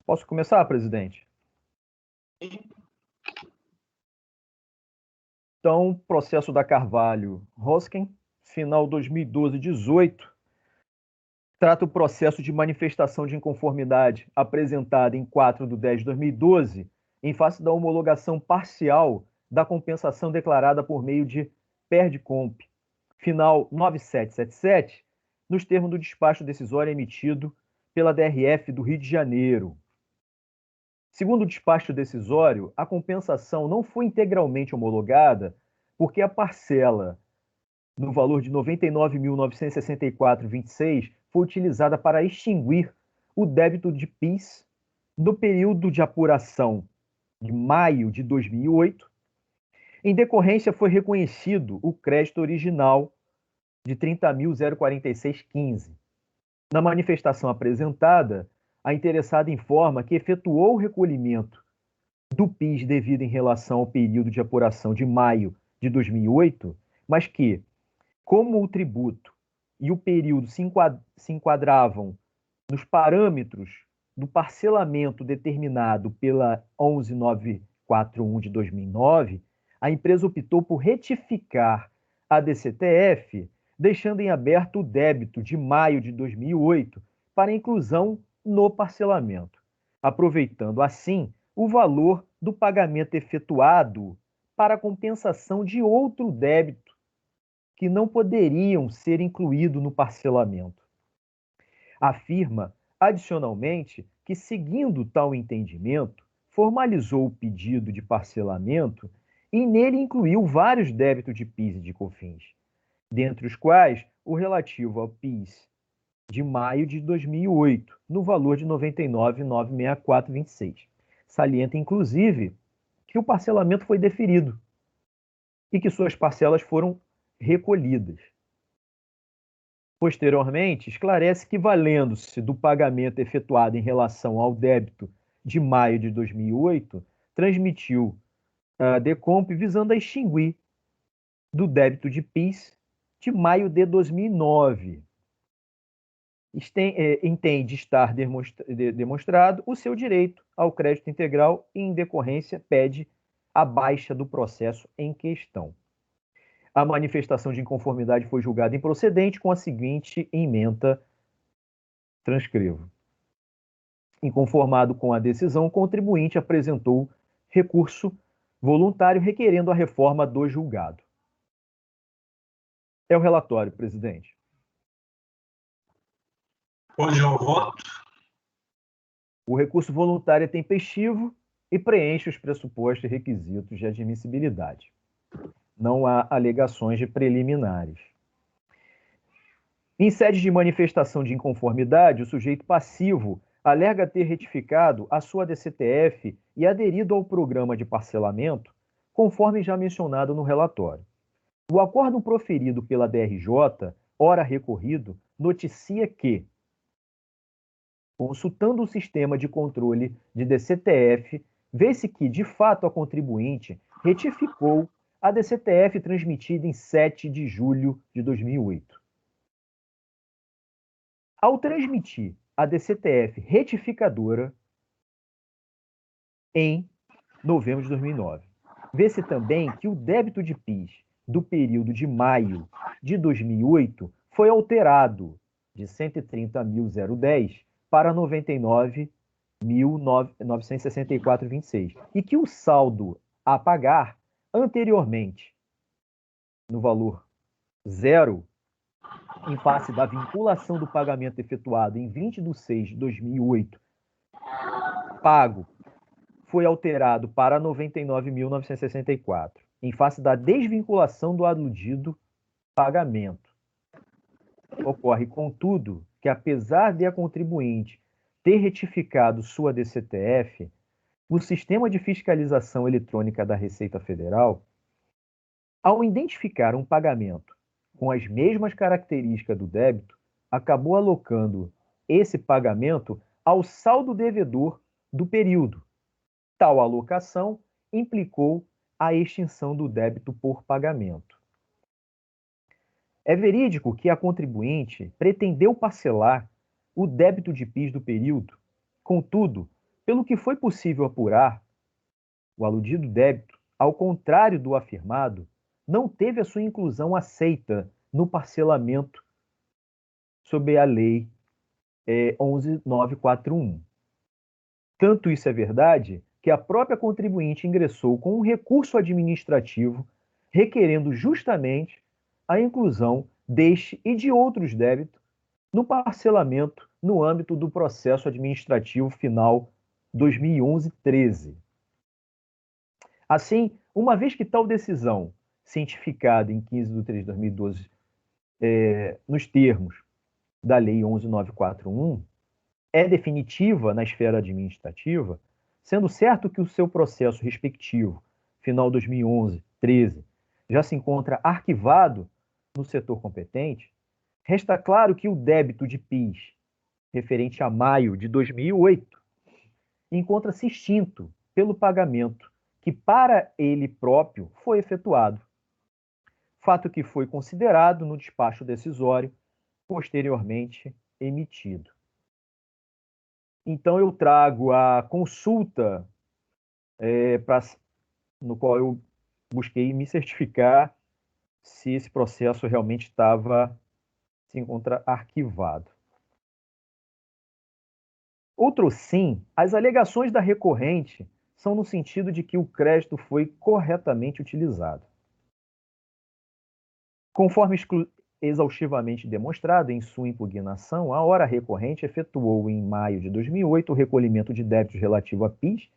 Posso começar, presidente? Então, processo da Carvalho Roskin, final 2012-18, trata o processo de manifestação de inconformidade apresentada em 4/10/2012, em face da homologação parcial da compensação declarada por meio de PERDCOMP, final 9777, nos termos do despacho decisório emitido pela DRF do Rio de Janeiro. Segundo o despacho decisório, a compensação não foi integralmente homologada porque a parcela no valor de R$ 99.964,26 foi utilizada para extinguir o débito de PIS no período de apuração de maio de 2008. Em decorrência, foi reconhecido o crédito original de R$ 30.046,15. Na manifestação apresentada, a interessada informa que efetuou o recolhimento do PIS devido em relação ao período de apuração de maio de 2008, mas que, como o tributo e o período se enquadravam nos parâmetros do parcelamento determinado pela 11941 de 2009, a empresa optou por retificar a DCTF, deixando em aberto o débito de maio de 2008 para inclusão no parcelamento, aproveitando assim o valor do pagamento efetuado para a compensação de outro débito que não poderiam ser incluídos no parcelamento. Afirma, adicionalmente, que, seguindo tal entendimento, formalizou o pedido de parcelamento e nele incluiu vários débitos de PIS e de COFINS, dentre os quais o relativo ao PIS de maio de 2008, no valor de R$ 99.964,26. Salienta, inclusive, que o parcelamento foi deferido e que suas parcelas foram recolhidas. Posteriormente, esclarece que, valendo-se do pagamento efetuado em relação ao débito de maio de 2008, transmitiu a DECOMP visando a extinguir do débito de PIS de maio de 2009. Entende estar demonstrado o seu direito ao crédito integral e, em decorrência, pede a baixa do processo em questão. A manifestação de inconformidade foi julgada improcedente com a seguinte ementa: transcrevo. Inconformado com a decisão, o contribuinte apresentou recurso voluntário requerendo a reforma do julgado. É o relatório, presidente. Pode ir ao voto. O recurso voluntário é tempestivo e preenche os pressupostos e requisitos de admissibilidade. Não há alegações de preliminares. Em sede de manifestação de inconformidade, o sujeito passivo alega ter retificado a sua DCTF e aderido ao programa de parcelamento, conforme já mencionado no relatório. O acórdão proferido pela DRJ, ora recorrido, noticia que, consultando o sistema de controle de DCTF, vê-se que, de fato, a contribuinte retificou a DCTF transmitida em 7 de julho de 2008. Ao transmitir a DCTF retificadora em novembro de 2009, vê-se também que o débito de PIS do período de maio de 2008 foi alterado de 130.010 para 99.964,26 e que o saldo a pagar anteriormente, no valor zero, em face da vinculação do pagamento efetuado em 20/6/2008, pago, foi alterado para 99.964, em face da desvinculação do aludido pagamento. Ocorre, contudo, que apesar de a contribuinte ter retificado sua DCTF, o Sistema de Fiscalização Eletrônica da Receita Federal, ao identificar um pagamento com as mesmas características do débito, acabou alocando esse pagamento ao saldo devedor do período. Tal alocação implicou a extinção do débito por pagamento. É verídico que a contribuinte pretendeu parcelar o débito de PIS do período, contudo, pelo que foi possível apurar, o aludido débito, ao contrário do afirmado, não teve a sua inclusão aceita no parcelamento sob a Lei 11941. Tanto isso é verdade que a própria contribuinte ingressou com um recurso administrativo requerendo justamente a inclusão deste e de outros débitos no parcelamento no âmbito do processo administrativo final 2011-13. Assim, uma vez que tal decisão, cientificada em 15 de 3 de 2012, nos termos da Lei 11941, é definitiva na esfera administrativa, sendo certo que o seu processo respectivo, final 2011-13, já se encontra arquivado no setor competente, resta claro que o débito de PIS, referente a maio de 2008, encontra-se extinto pelo pagamento que para ele próprio foi efetuado, fato que foi considerado no despacho decisório posteriormente emitido. Então, eu trago a consulta no qual eu busquei me certificar se esse processo realmente se encontra arquivado. Outro sim, as alegações da recorrente são no sentido de que o crédito foi corretamente utilizado. Conforme exaustivamente demonstrado em sua impugnação, a hora recorrente efetuou em maio de 2008 o recolhimento de débitos relativo a PIS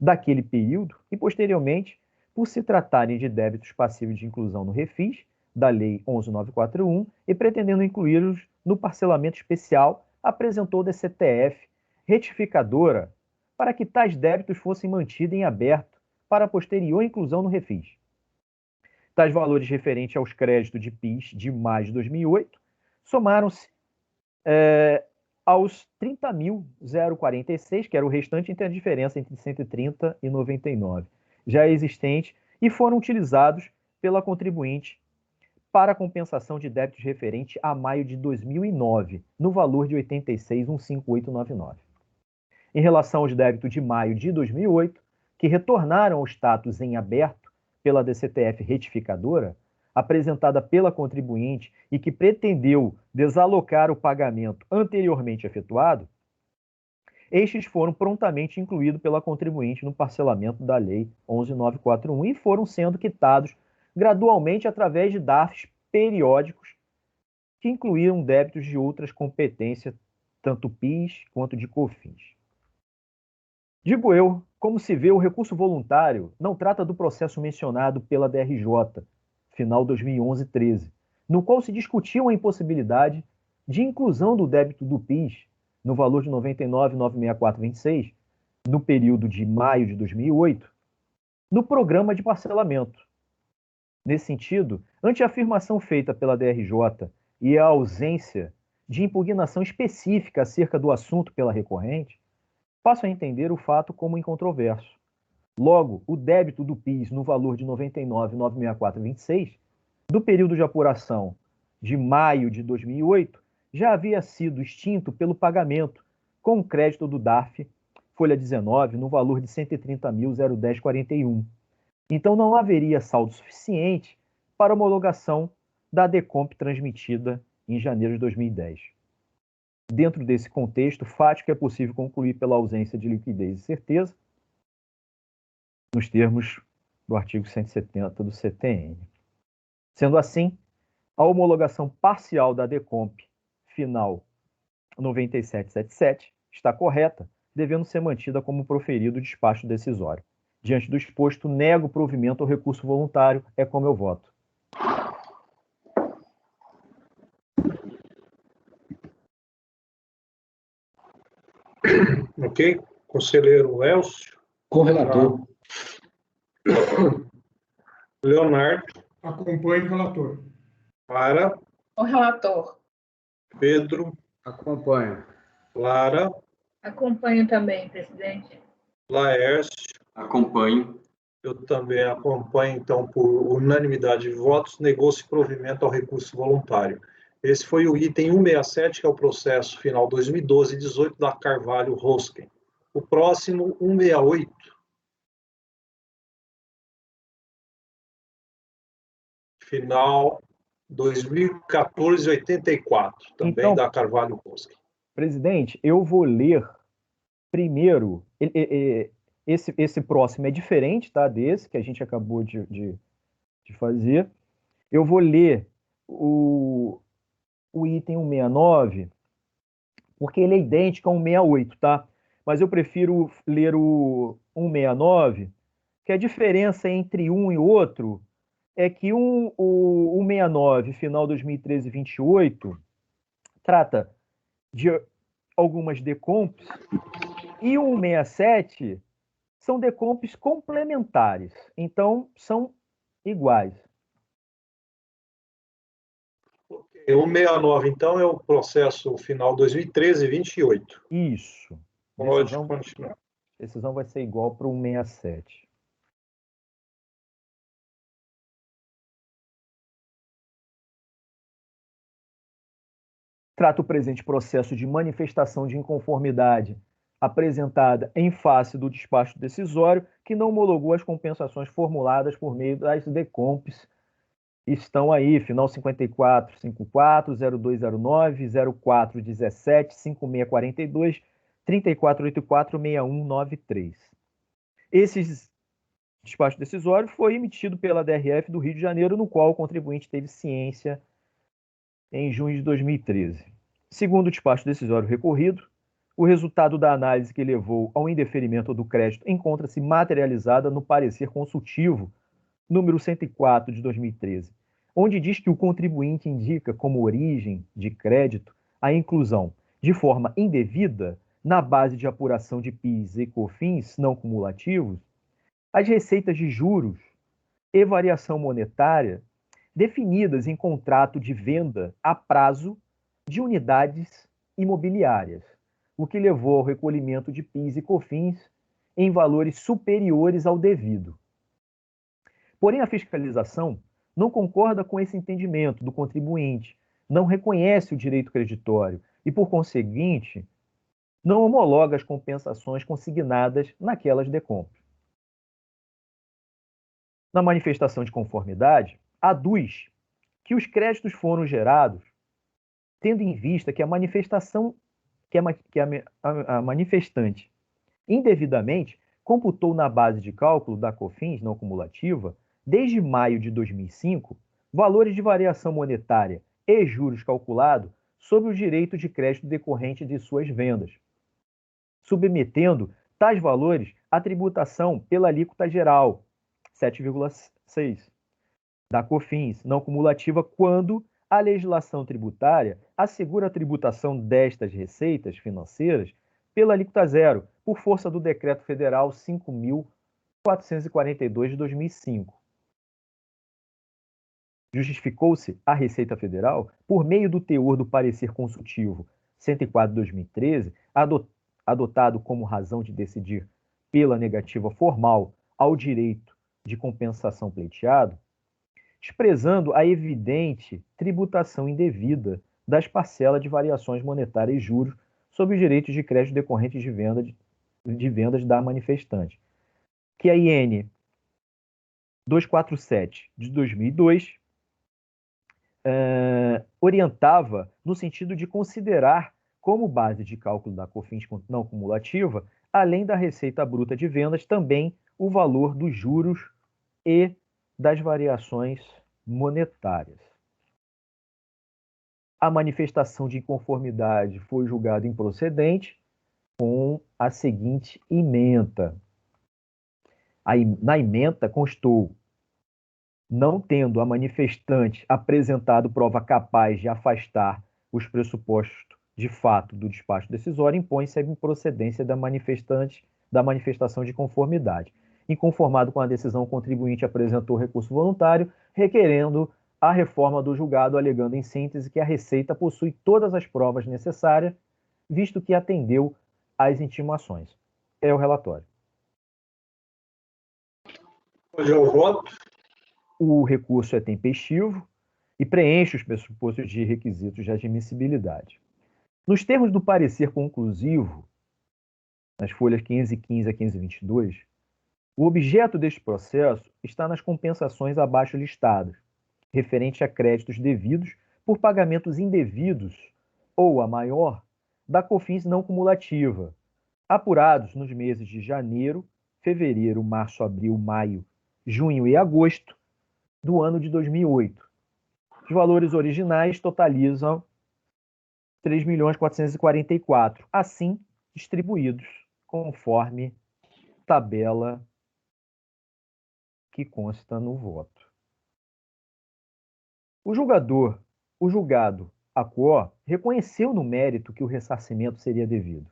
daquele período e, posteriormente, por se tratarem de débitos passíveis de inclusão no refis da Lei 11941 e pretendendo incluí-los no parcelamento especial, apresentou da CTF retificadora para que tais débitos fossem mantidos em aberto para posterior inclusão no refis. Tais valores referentes aos créditos de PIS de maio de 2008 somaram-se aos 30.046, que era o restante entre a diferença entre 130 e 99, já existente, e foram utilizados pela contribuinte para a compensação de débitos referente a maio de 2009, no valor de R$ 86.158,99. Em relação aos débitos de maio de 2008, que retornaram ao status em aberto pela DCTF retificadora, apresentada pela contribuinte e que pretendeu desalocar o pagamento anteriormente efetuado, estes foram prontamente incluídos pela contribuinte no parcelamento da Lei 11941 e foram sendo quitados gradualmente através de DARFs periódicos que incluíram débitos de outras competências, tanto PIS quanto de COFINS. Digo eu, como se vê, o recurso voluntário não trata do processo mencionado pela DRJ, final 2011-13, no qual se discutiu a impossibilidade de inclusão do débito do PIS no valor de R$ 99.964,26, no período de maio de 2008, no programa de parcelamento. Nesse sentido, ante a afirmação feita pela DRJ e a ausência de impugnação específica acerca do assunto pela recorrente, passo a entender o fato como incontroverso. Logo, o débito do PIS no valor de R$ 99.964,26, do período de apuração de maio de 2008, já havia sido extinto pelo pagamento com o crédito do DARF, folha 19, no valor de R$ 130.010,41. Então, não haveria saldo suficiente para homologação da DECOMP transmitida em janeiro de 2010. Dentro desse contexto fático, é possível concluir pela ausência de liquidez e certeza, nos termos do artigo 170 do CTN. Sendo assim, a homologação parcial da DECOMP final 9777 está correta, devendo ser mantida como proferido o despacho decisório. Diante do exposto, nego o provimento ao recurso voluntário. É como eu voto. Ok. Conselheiro Elcio. Com o relator. Leonardo. Acompanhe o relator. Clara. O relator. Pedro. Acompanho. Clara. Acompanho também, presidente. Laércio. Acompanho. Eu também acompanho, então, por unanimidade de votos, negou-se provimento ao recurso voluntário. Esse foi o item 167, que é o processo final 2012-18 da Carvalho Rosken. O próximo, 168. Final 2014-84, também então, da Carvalho Rosken. Presidente, eu vou ler primeiro. Esse próximo é diferente, tá, desse que a gente acabou de fazer. Eu vou ler o item 169, porque ele é idêntico ao 168, tá? Mas eu prefiro ler o 169, que a diferença entre um e outro é que o 169, final 2013-28, trata de algumas decomps, e o 167 são decomps complementares, então são iguais. O 169, então, é o processo final 2013-28. Isso. Pode continuar. A decisão vai ser igual para o 167. Trata o presente processo de manifestação de inconformidade apresentada em face do despacho decisório que não homologou as compensações formuladas por meio das decomps. Estão aí, final 5454, 0209, 0417, 5642, 3484, 6193. Esse despacho decisório foi emitido pela DRF do Rio de Janeiro, no qual o contribuinte teve ciência em junho de 2013. Segundo o despacho decisório recorrido, o resultado da análise que levou ao indeferimento do crédito encontra-se materializada no parecer consultivo número 104 de 2013, onde diz que o contribuinte indica como origem de crédito a inclusão, de forma indevida, na base de apuração de PIS e COFINS não cumulativos, as receitas de juros e variação monetária definidas em contrato de venda a prazo de unidades imobiliárias, o que levou ao recolhimento de PIS e COFINS em valores superiores ao devido. Porém, a fiscalização não concorda com esse entendimento do contribuinte, não reconhece o direito creditório e, por conseguinte, não homologa as compensações consignadas naquelas decomps. Na manifestação de conformidade, aduz que os créditos foram gerados tendo em vista que a manifestação, a manifestante indevidamente computou na base de cálculo da COFINS não cumulativa, desde maio de 2005, valores de variação monetária e juros calculados sobre o direito de crédito decorrente de suas vendas, submetendo tais valores à tributação pela alíquota geral, 7,6%, da COFINS não cumulativa, quando a legislação tributária assegura a tributação destas receitas financeiras pela alíquota zero, por força do Decreto Federal 5.442 de 2005. Justificou-se a Receita Federal, por meio do teor do parecer consultivo 104 de 2013, adotado como razão de decidir pela negativa formal ao direito de compensação pleiteado, desprezando a evidente tributação indevida das parcelas de variações monetárias e juros sobre os direitos de crédito decorrentes de vendas da manifestante, que a IN 247 de 2002 orientava no sentido de considerar como base de cálculo da COFINS não cumulativa, além da receita bruta de vendas, também o valor dos juros e das variações monetárias. A manifestação de inconformidade foi julgada improcedente com a seguinte ementa. Na ementa constou: não tendo a manifestante apresentado prova capaz de afastar os pressupostos de fato do despacho decisório, impõe-se a improcedência da manifestação de conformidade. Inconformado com a decisão, o contribuinte apresentou recurso voluntário, requerendo a reforma do julgado, alegando em síntese que a Receita possui todas as provas necessárias, visto que atendeu às intimações. É o relatório. Hoje é o voto. O recurso é tempestivo e preenche os pressupostos de requisitos de admissibilidade. Nos termos do parecer conclusivo, nas folhas 515 a 522, o objeto deste processo está nas compensações abaixo listadas, referente a créditos devidos por pagamentos indevidos ou, a maior, da COFINS não cumulativa, apurados nos meses de janeiro, fevereiro, março, abril, maio, junho e agosto do ano de 2008. Os valores originais totalizam 3.444.000, assim distribuídos conforme tabela que consta no voto. O julgado ACO reconheceu no mérito que o ressarcimento seria devido,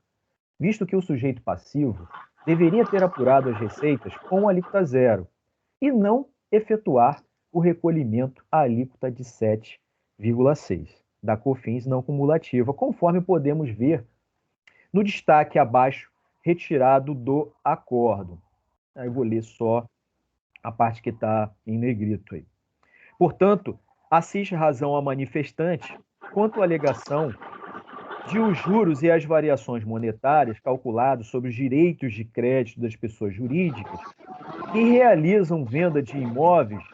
visto que o sujeito passivo deveria ter apurado as receitas com alíquota zero e não efetuar o recolhimento à alíquota de 7,6 da COFINS não cumulativa, conforme podemos ver no destaque abaixo retirado do acordo. Aí eu vou ler só a parte que está em negrito aí. Portanto, assiste razão a manifestante quanto à alegação de os juros e as variações monetárias calculados sobre os direitos de crédito das pessoas jurídicas que realizam venda de imóveis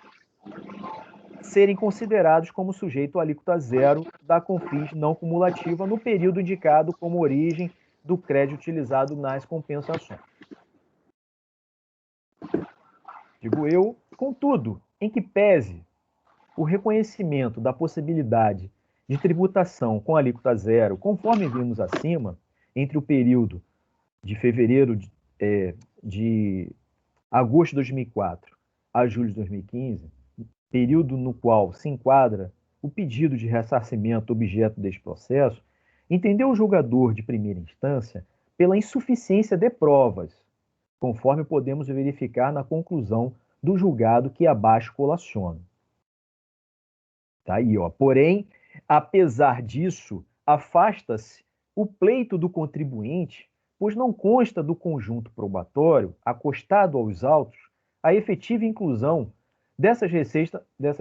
serem considerados como sujeito à alíquota zero da COFINS não cumulativa no período indicado como origem do crédito utilizado nas compensações. Digo eu, contudo, em que pese o reconhecimento da possibilidade de tributação com alíquota zero, conforme vimos acima, entre o período de fevereiro de agosto de 2004 a julho de 2015, período no qual se enquadra o pedido de ressarcimento objeto deste processo, entendeu o julgador de primeira instância pela insuficiência de provas, conforme podemos verificar na conclusão do julgado que abaixo colaciono. Tá aí, ó. Porém, apesar disso, afasta-se o pleito do contribuinte, pois não consta do conjunto probatório, acostado aos autos, a efetiva inclusão dessas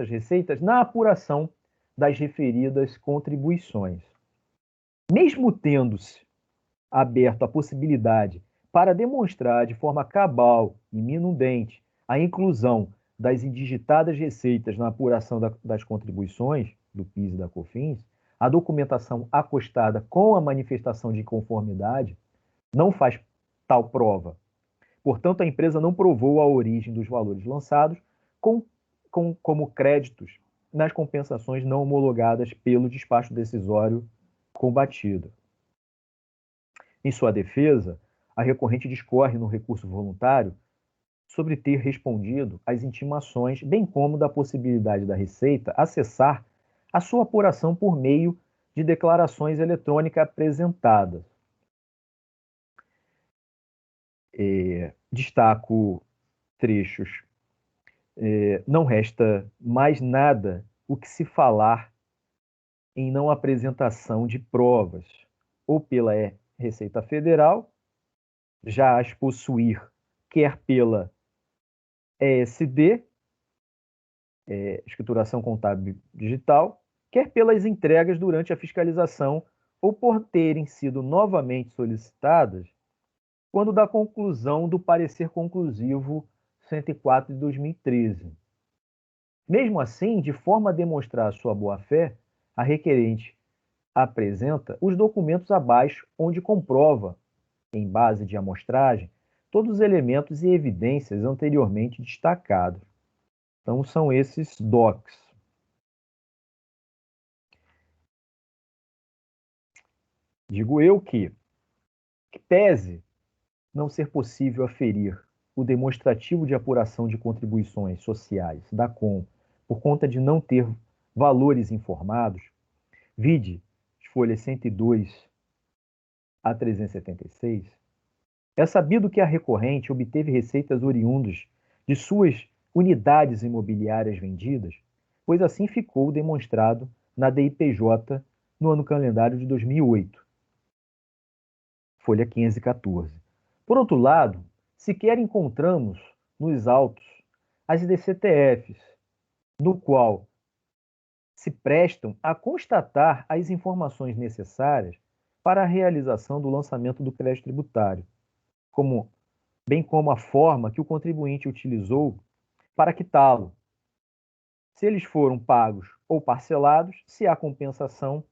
receitas na apuração das referidas contribuições. Mesmo tendo-se aberto a possibilidade para demonstrar de forma cabal e minudente a inclusão das indigitadas receitas na apuração das contribuições do PIS e da COFINS, a documentação acostada com a manifestação de inconformidade não faz tal prova. Portanto, a empresa não provou a origem dos valores lançados como créditos nas compensações não homologadas pelo despacho decisório combatido. Em sua defesa, a recorrente discorre no recurso voluntário sobre ter respondido às intimações, bem como da possibilidade da Receita acessar a sua apuração por meio de declarações eletrônicas apresentadas. Destaco trechos. Não resta mais nada o que se falar em não apresentação de provas, ou pela Receita Federal, já as possuir, quer pela ESD, Escrituração Contábil Digital, quer pelas entregas durante a fiscalização ou por terem sido novamente solicitadas quando da conclusão do parecer conclusivo 104 de 2013. Mesmo assim, de forma a demonstrar sua boa-fé, a requerente apresenta os documentos abaixo, onde comprova, em base de amostragem, todos os elementos e evidências anteriormente destacados. Então, são esses docs. Digo eu que pese não ser possível aferir o demonstrativo de apuração de contribuições sociais da COM por conta de não ter valores informados, vide as folhas 102 a 376, é sabido que a recorrente obteve receitas oriundas de suas unidades imobiliárias vendidas, pois assim ficou demonstrado na DIPJ no ano calendário de 2008, folha 514. Por outro lado, sequer encontramos nos autos as DCTFs, no qual se prestam a constatar as informações necessárias para a realização do lançamento do crédito tributário, bem como a forma que o contribuinte utilizou para quitá-lo, se eles foram pagos ou parcelados, se há compensação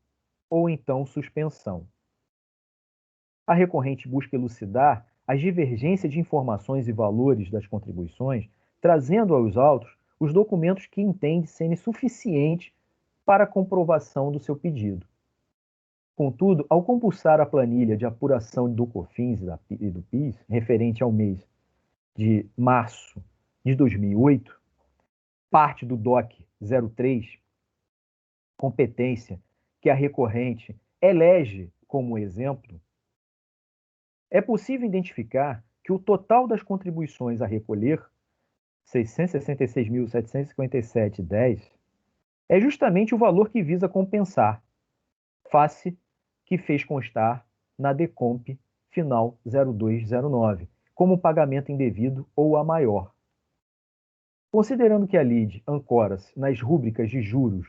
ou então suspensão. A recorrente busca elucidar as divergências de informações e valores das contribuições, trazendo aos autos os documentos que entende serem suficientes para a comprovação do seu pedido. Contudo, ao compulsar a planilha de apuração do COFINS e do PIS, referente ao mês de março de 2008, parte do DOC 03, competência que a recorrente elege como exemplo, é possível identificar que o total das contribuições a recolher, R$ 666.757,10, é justamente o valor que visa compensar, face que fez constar na DECOMP final 0209, como pagamento indevido ou a maior. Considerando que a LID ancora-se nas rúbricas de juros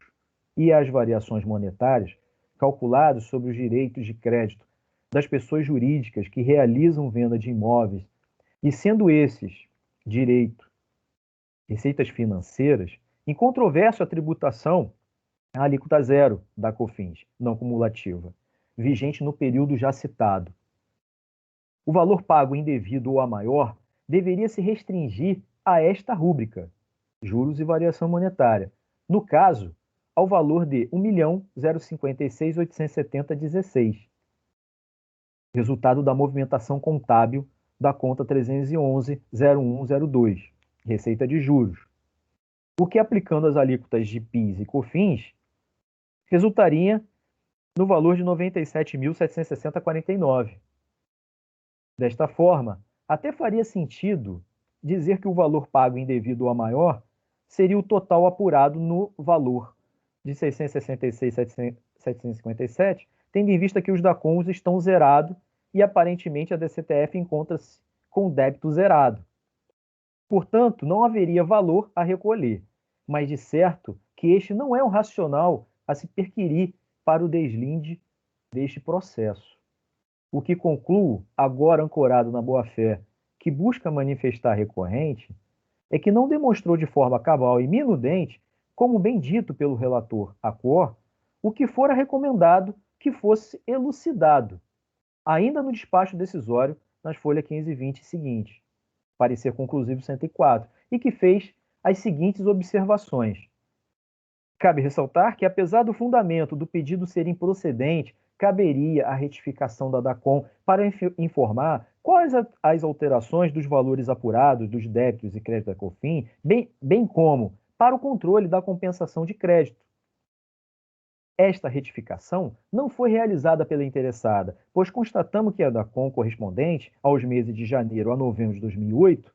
e as variações monetárias, calculados sobre os direitos de crédito das pessoas jurídicas que realizam venda de imóveis, e sendo esses direito, receitas financeiras, incontroverso a tributação a alíquota zero da COFINS, não cumulativa, vigente no período já citado. O valor pago indevido ou a maior deveria se restringir a esta rúbrica, juros e variação monetária, no caso, ao valor de R$ 1.056.870,16, resultado da movimentação contábil da conta 311.0102, receita de juros, o que, aplicando as alíquotas de PIS e COFINS, resultaria no valor de R$ 97.760,49. Desta forma, até faria sentido dizer que o valor pago indevido ou a maior seria o total apurado no valor de R$ 666.757, tendo em vista que os DACONs estão zerados e aparentemente a DCTF encontra-se com débito zerado. Portanto, não haveria valor a recolher, mas de certo que este não é um racional a se perquirir para o deslinde deste processo. O que concluo, agora ancorado na boa-fé, que busca manifestar a recorrente, é que não demonstrou de forma cabal e minudente, como bem dito pelo relator Acor, o que fora recomendado que fosse elucidado, ainda no despacho decisório, nas folhas 15 e 20 seguintes, parecer conclusivo 104, e que fez as seguintes observações. Cabe ressaltar que, apesar do fundamento do pedido ser improcedente, caberia a retificação da DACOM para informar quais as alterações dos valores apurados dos débitos e créditos da COFINS, bem como para o controle da compensação de crédito. Esta retificação não foi realizada pela interessada, pois constatamos que a DACOM correspondente aos meses de janeiro a novembro de 2008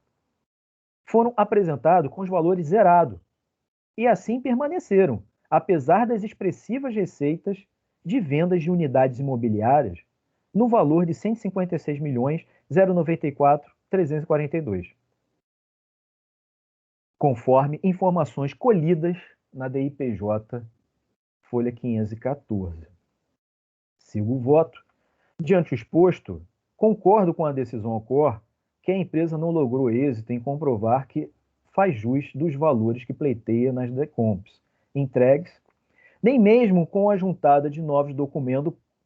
foram apresentados com os valores zerados, e assim permaneceram, apesar das expressivas receitas de vendas de unidades imobiliárias no valor de R$ 156.094.342, conforme informações colhidas na DIPJ, folha 514. Sigo o voto. Diante o exposto, concordo com a decisão Acor que a empresa não logrou êxito em comprovar que faz jus dos valores que pleiteia nas DECOMPs entregues, nem mesmo com a juntada de novos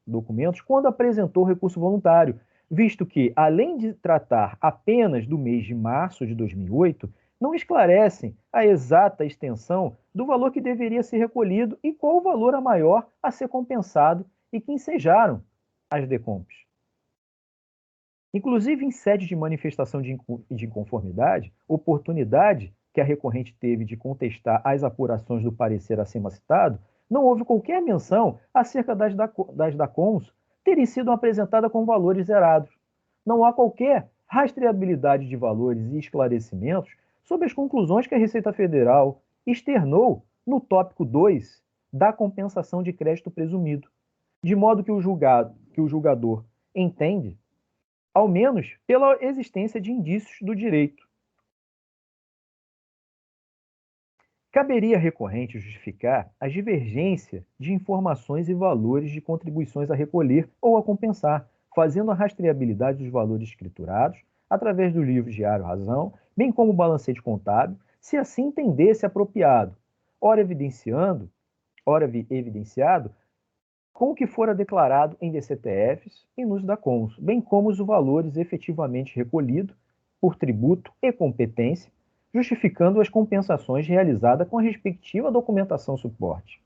documentos quando apresentou recurso voluntário, visto que, além de tratar apenas do mês de março de 2008, não esclarecem a exata extensão do valor que deveria ser recolhido e qual o valor a maior a ser compensado e que ensejaram as DECOMPs. Inclusive, em sede de manifestação de inconformidade, oportunidade que a recorrente teve de contestar as apurações do parecer acima citado, não houve qualquer menção acerca das DACOMs terem sido apresentadas com valores zerados. Não há qualquer rastreabilidade de valores e esclarecimentos sobre as conclusões que a Receita Federal externou no tópico 2 da compensação de crédito presumido, de modo que o julgador entende, ao menos pela existência de indícios do direito. Caberia à recorrente justificar a divergência de informações e valores de contribuições a recolher ou a compensar, fazendo a rastreabilidade dos valores escriturados através do livro diário Razão, bem como o balancete contábil, se assim entendesse apropriado, ora evidenciado com o que fora declarado em DCTFs e nos DACONs, bem como os valores efetivamente recolhidos por tributo e competência, justificando as compensações realizadas com a respectiva documentação suporte.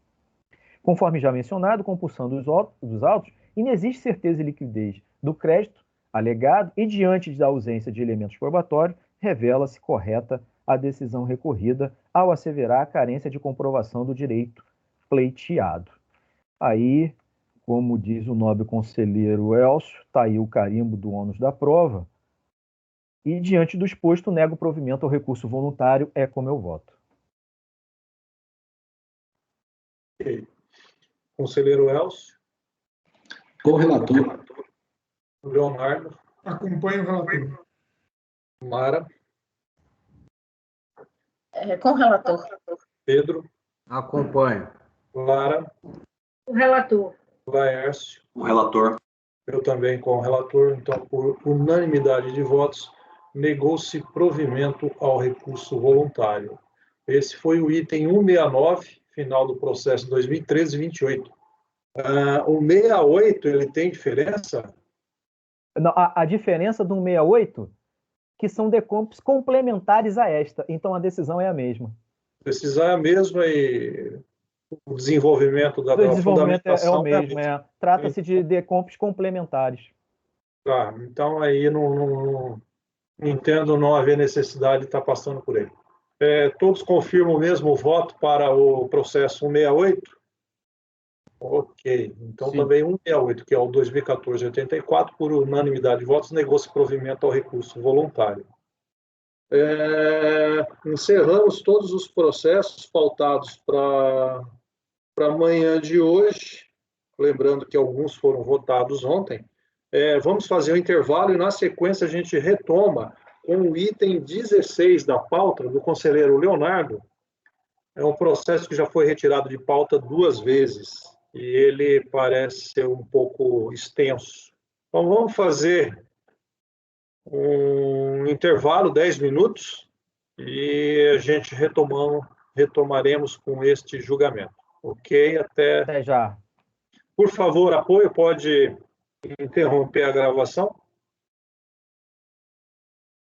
Conforme já mencionado, compulsão dos autos, inexiste certeza e liquidez do crédito alegado e, diante da ausência de elementos probatórios, revela-se correta a decisão recorrida ao asseverar a carência de comprovação do direito pleiteado. Aí, como diz o nobre conselheiro Elcio, está aí o carimbo do ônus da prova, e, diante do exposto, nego o provimento ao recurso voluntário, é como eu voto. Okay. Conselheiro Elcio. Com o relator. Leonardo. Acompanho o relator. Mara. Com o relator. Pedro. Acompanho. Clara. O relator. Laércio. O relator. Eu também com o relator. Então, por unanimidade de votos, negou-se provimento ao recurso voluntário. Esse foi o item 169, final do processo 2013-28. O 68, ele tem diferença? Não, a diferença do 168, que são decompos complementares a esta. Então, a decisão é a mesma. A decisão é a mesma e o desenvolvimento da fundamentação é o mesmo. Trata-se de decompos complementares. Tá, então aí não entendo não haver necessidade de estar passando por ele. Todos confirmam o mesmo voto para o processo 168? Ok. Então, sim. Também 168, que é o 2014-84, por unanimidade de votos, negou-se provimento ao recurso voluntário. Encerramos todos os processos pautados para amanhã de hoje, lembrando que alguns foram votados ontem. Vamos fazer um intervalo e, na sequência, a gente retoma com o item 16 da pauta do conselheiro Leonardo. É um processo que já foi retirado de pauta 2 vezes e ele parece ser um pouco extenso. Então, vamos fazer um intervalo, 10 minutos, e a gente retomaremos com este julgamento. Ok? Até já. Por favor, apoio, pode interromper a gravação.